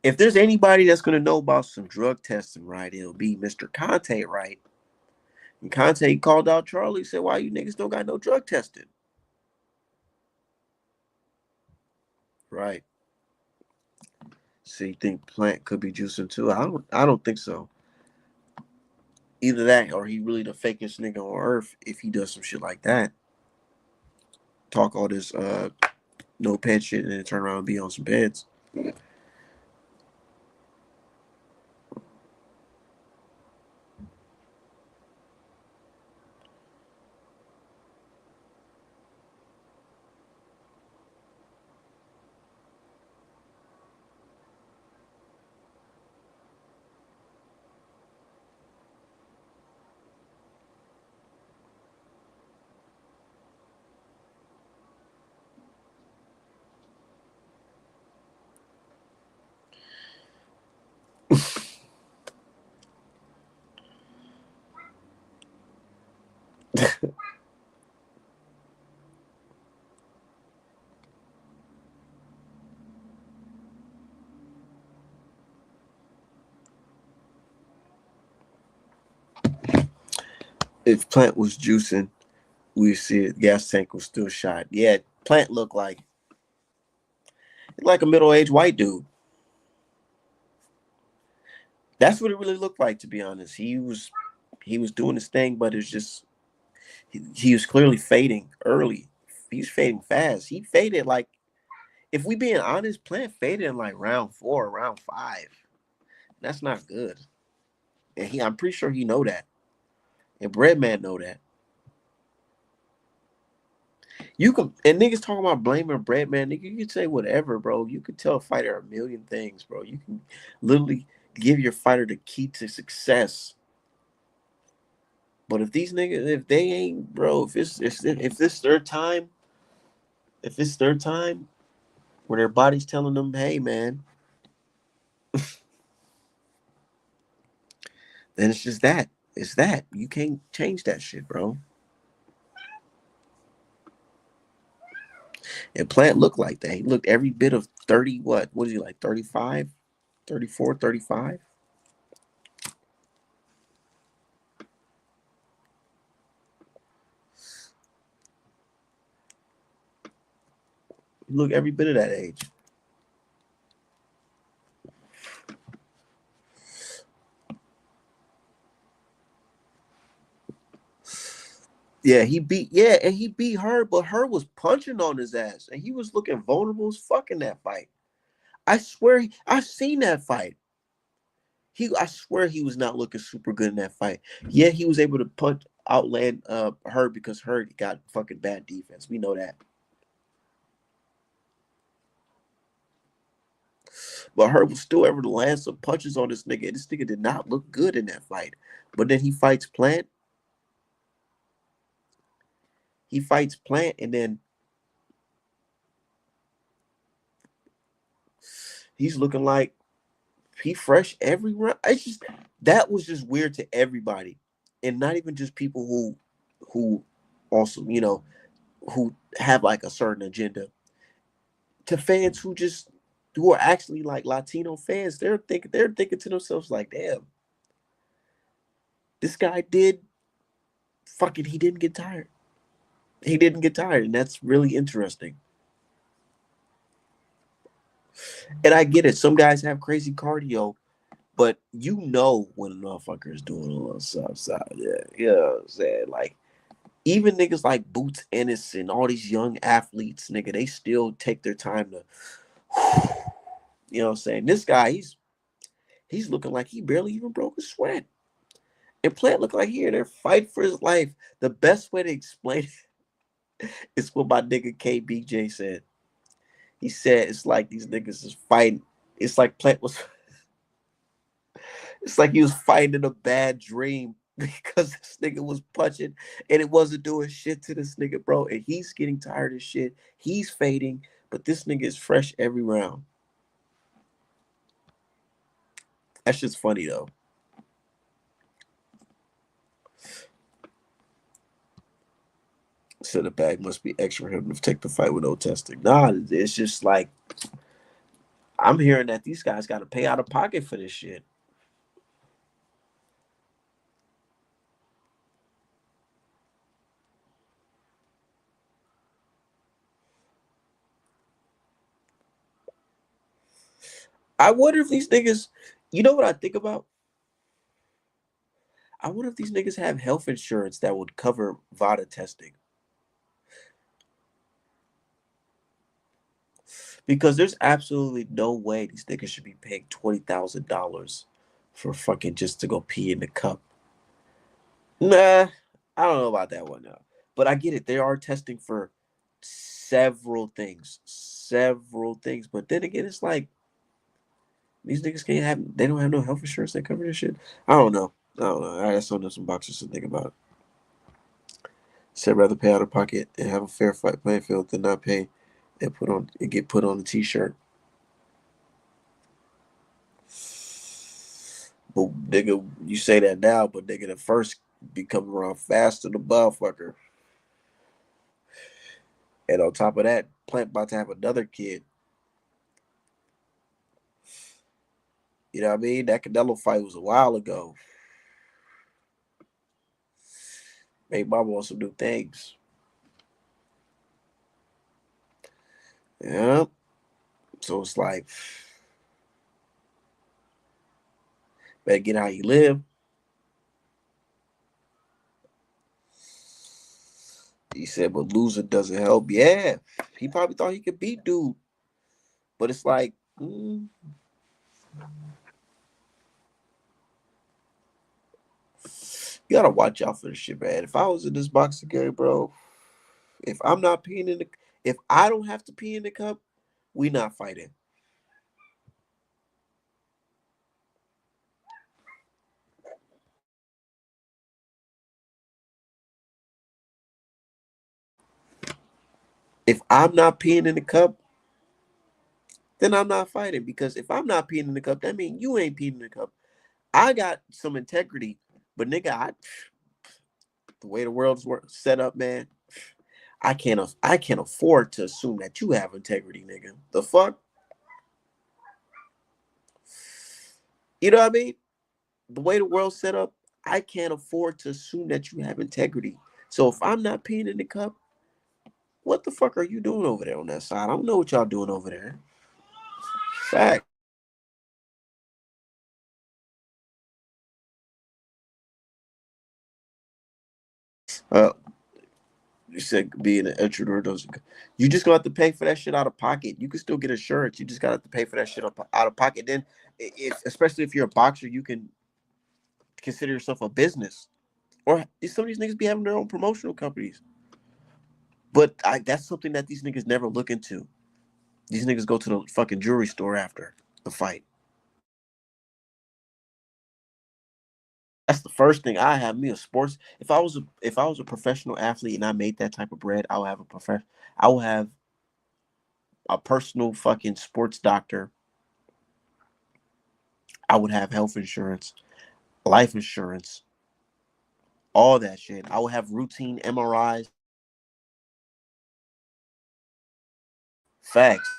If there's anybody that's gonna know about some drug testing, right, it'll be Mr. Conte, right? And Conte called out Charlie, said, why you niggas don't got no drug testing? Right. So you think Plant could be juicing too? I don't think so. Either that or he really the fakest nigga on earth if he does some shit like that. Talk all this no ped shit and then turn around and be on some beds. If Plant was juicing, we see it. Gas tank was still shot. Yeah, Plant looked like a middle-aged white dude. That's what it really looked like, to be honest. He was doing his thing, but it's just he was clearly fading early. He's fading fast. He faded like, if we being honest, Plant faded in like round 4, round 5. That's not good. And I'm pretty sure he know that. And Breadman know that. You can and niggas talking about blaming Breadman, nigga. You can say whatever, bro. You can tell a fighter a million things, bro. You can literally give your fighter the key to success. But if these niggas, if they ain't, bro, if this their time, if it's their time where their body's telling them, hey man, then it's just that. It's that. You can't change that shit, bro. And Plant looked like that. He looked every bit of 30, what is he like, 35, 34, 35? He looked every bit of that age. Yeah, and he beat her, but her was punching on his ass, and he was looking vulnerable as fuck in that fight. I swear, I've seen that fight. I swear he was not looking super good in that fight. Yeah, he was able to punch outland her because her got fucking bad defense. We know that. But her was still able to land some punches on this nigga. And this nigga did not look good in that fight. But then he fights Plant. And then He's looking like he fresh every round. It's just that was just weird to everybody, and not even just people who also who have like a certain agenda. To fans who are actually like Latino fans, they're thinking to themselves like, damn, this guy did fucking he didn't get tired. He didn't get tired, and that's really interesting. And I get it. Some guys have crazy cardio, but when a motherfucker is doing a little south side. Yeah, you know what I'm saying? Like, even niggas like Boots Ennis and all these young athletes, nigga, they still take their time to, you know what I'm saying? This guy, he's looking like he barely even broke a sweat. And Plant look like he in there fighting for his life. The best way to explain it is what my nigga KBJ said. He said it's like these niggas is fighting. It's like Plant was. It's like he was fighting in a bad dream because this nigga was punching and it wasn't doing shit to this nigga, bro. And he's getting tired of shit. He's fading, but this nigga is fresh every round. That's just funny though. So the bag must be extra for him to take the fight with no testing. Nah, it's just like I'm hearing that these guys got to pay out of pocket for this shit. I wonder if these niggas, you know what I think about? I wonder if these niggas have health insurance that would cover VADA testing. Because there's absolutely no way these niggas should be paying $20,000 for fucking just to go pee in the cup. Nah, I don't know about that one now. But I get it. They are testing for several things. Several things. But then again, it's like these niggas they don't have no health insurance that cover this shit. I don't know. I got some boxers to think about. Said rather pay out of pocket and have a fair fight playing field than not pay and get put on a t-shirt. But nigga, you say that now, but nigga, the first be coming around faster than the motherfucker. And on top of that, Plant about to have another kid. You know what I mean? That Canelo fight was a while ago. Made mama want some new things. Yeah. So it's like, better get how you live. He said, but losing doesn't help. Yeah. He probably thought he could beat dude. But it's like, you gotta watch out for this shit, man. If I was in this boxing game, bro, if I'm not peeing in the if I don't have to pee in the cup, we not fighting. If I'm not peeing in the cup, then I'm not fighting. Because if I'm not peeing in the cup, that means you ain't peeing in the cup. I got some integrity, but nigga, the way the world's set up, man, I can't afford to assume that you have integrity, nigga. The fuck? You know what I mean? The way the world's set up, I can't afford to assume that you have integrity. So if I'm not peeing in the cup, what the fuck are you doing over there on that side? I don't know what y'all doing over there. Fact. Uh, you said being an entrepreneur doesn't. You just gonna have to pay for that shit out of pocket. You can still get insurance. You just gotta have to pay for that shit out of pocket. Then, especially if you're a boxer, you can consider yourself a business. Or some of these niggas be having their own promotional companies. But that's something that these niggas never look into. These niggas go to the fucking jewelry store after the fight. That's the first thing. I have me a sports. If I was a professional athlete and I made that type of bread, I would have I would have a personal fucking sports doctor I would have health insurance, life insurance, all that shit. I would have routine MRIs. Facts.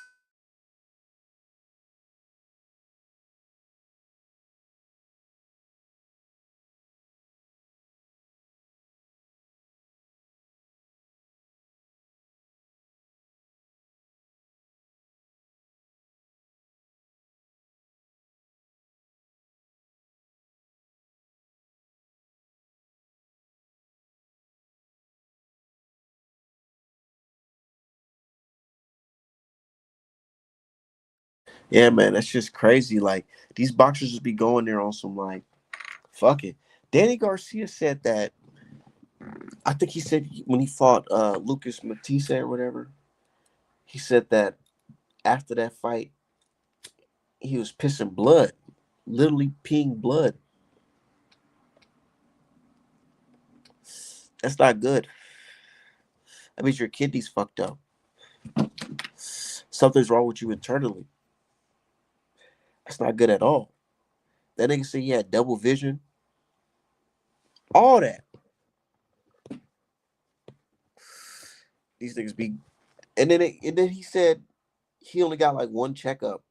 Yeah, man, that's just crazy. Like these boxers just be going there on some like, fuck it. Danny Garcia said that. I think he said when he fought Lucas Matisse or whatever, he said that after that fight he was pissing blood, literally peeing blood. That's not good. That means your kidneys fucked up. Something's wrong with you internally. That's not good at all. That nigga said he had double vision, all that. These niggas be, and then he said he only got like one checkup.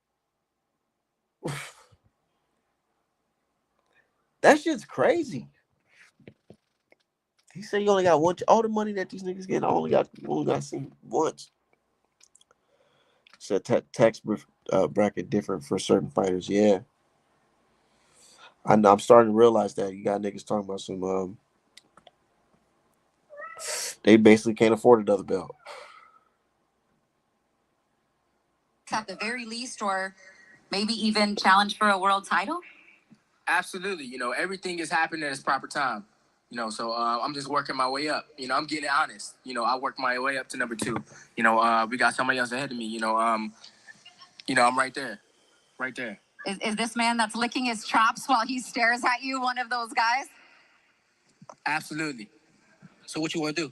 That shit's crazy. He said he only got one. All the money that these niggas get, I only got seen once. So tax bracket different for certain fighters. Yeah, I know. I'm starting to realize that you got niggas talking about some. They basically can't afford another belt. At the very least, or maybe even challenge for a world title? Absolutely. Everything is happening at its proper time. So I'm just working my way up. I'm getting honest. I worked my way up to number two. We got somebody else ahead of me. I'm right there. Right there. Is this man that's licking his chops while he stares at you one of those guys? Absolutely. So what you want to do?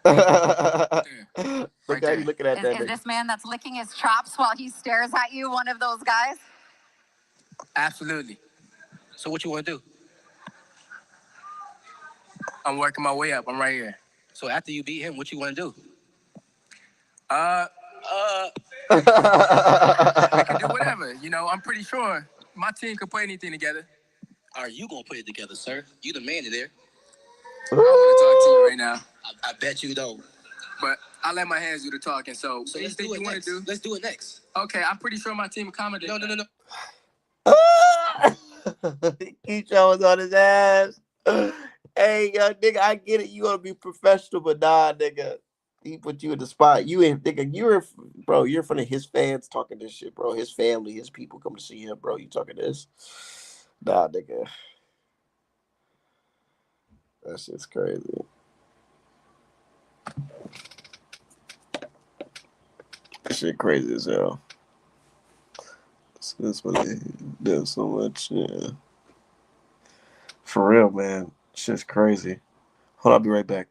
Look how you looking at that. Is this man that's licking his chops while he stares at you one of those guys? Absolutely. So what you want to do? I'm working my way up. I'm right here. So after you beat him, what you want to do? We can do whatever. I'm pretty sure my team could put anything together. Are you gonna put it together, sir? You the man in there. I don't want to talk to you right now. I bet you don't. But I let my hands do the talking. So let's do it next. Let's do it next. Okay, I'm pretty sure my team accommodates. No. Keisha was on his ass. Hey, yo, nigga, I get it. You want to be professional, but nah, nigga. He put you in the spot. You in, nigga. Bro. You're in front of his fans talking this shit, bro. His family, his people come to see him, bro. You talking this? Nah, nigga. That shit's crazy. That shit crazy as hell. That's what they do so much. Yeah. For real, man. Shit's crazy. Hold on, I'll be right back.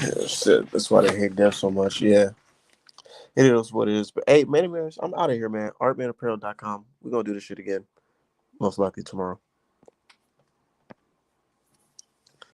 Yeah, shit. That's why they hate death so much. Yeah. It is what it is. But hey, man, I'm out of here, man. Artmanapparel.com. We're gonna do this shit again. Most likely tomorrow.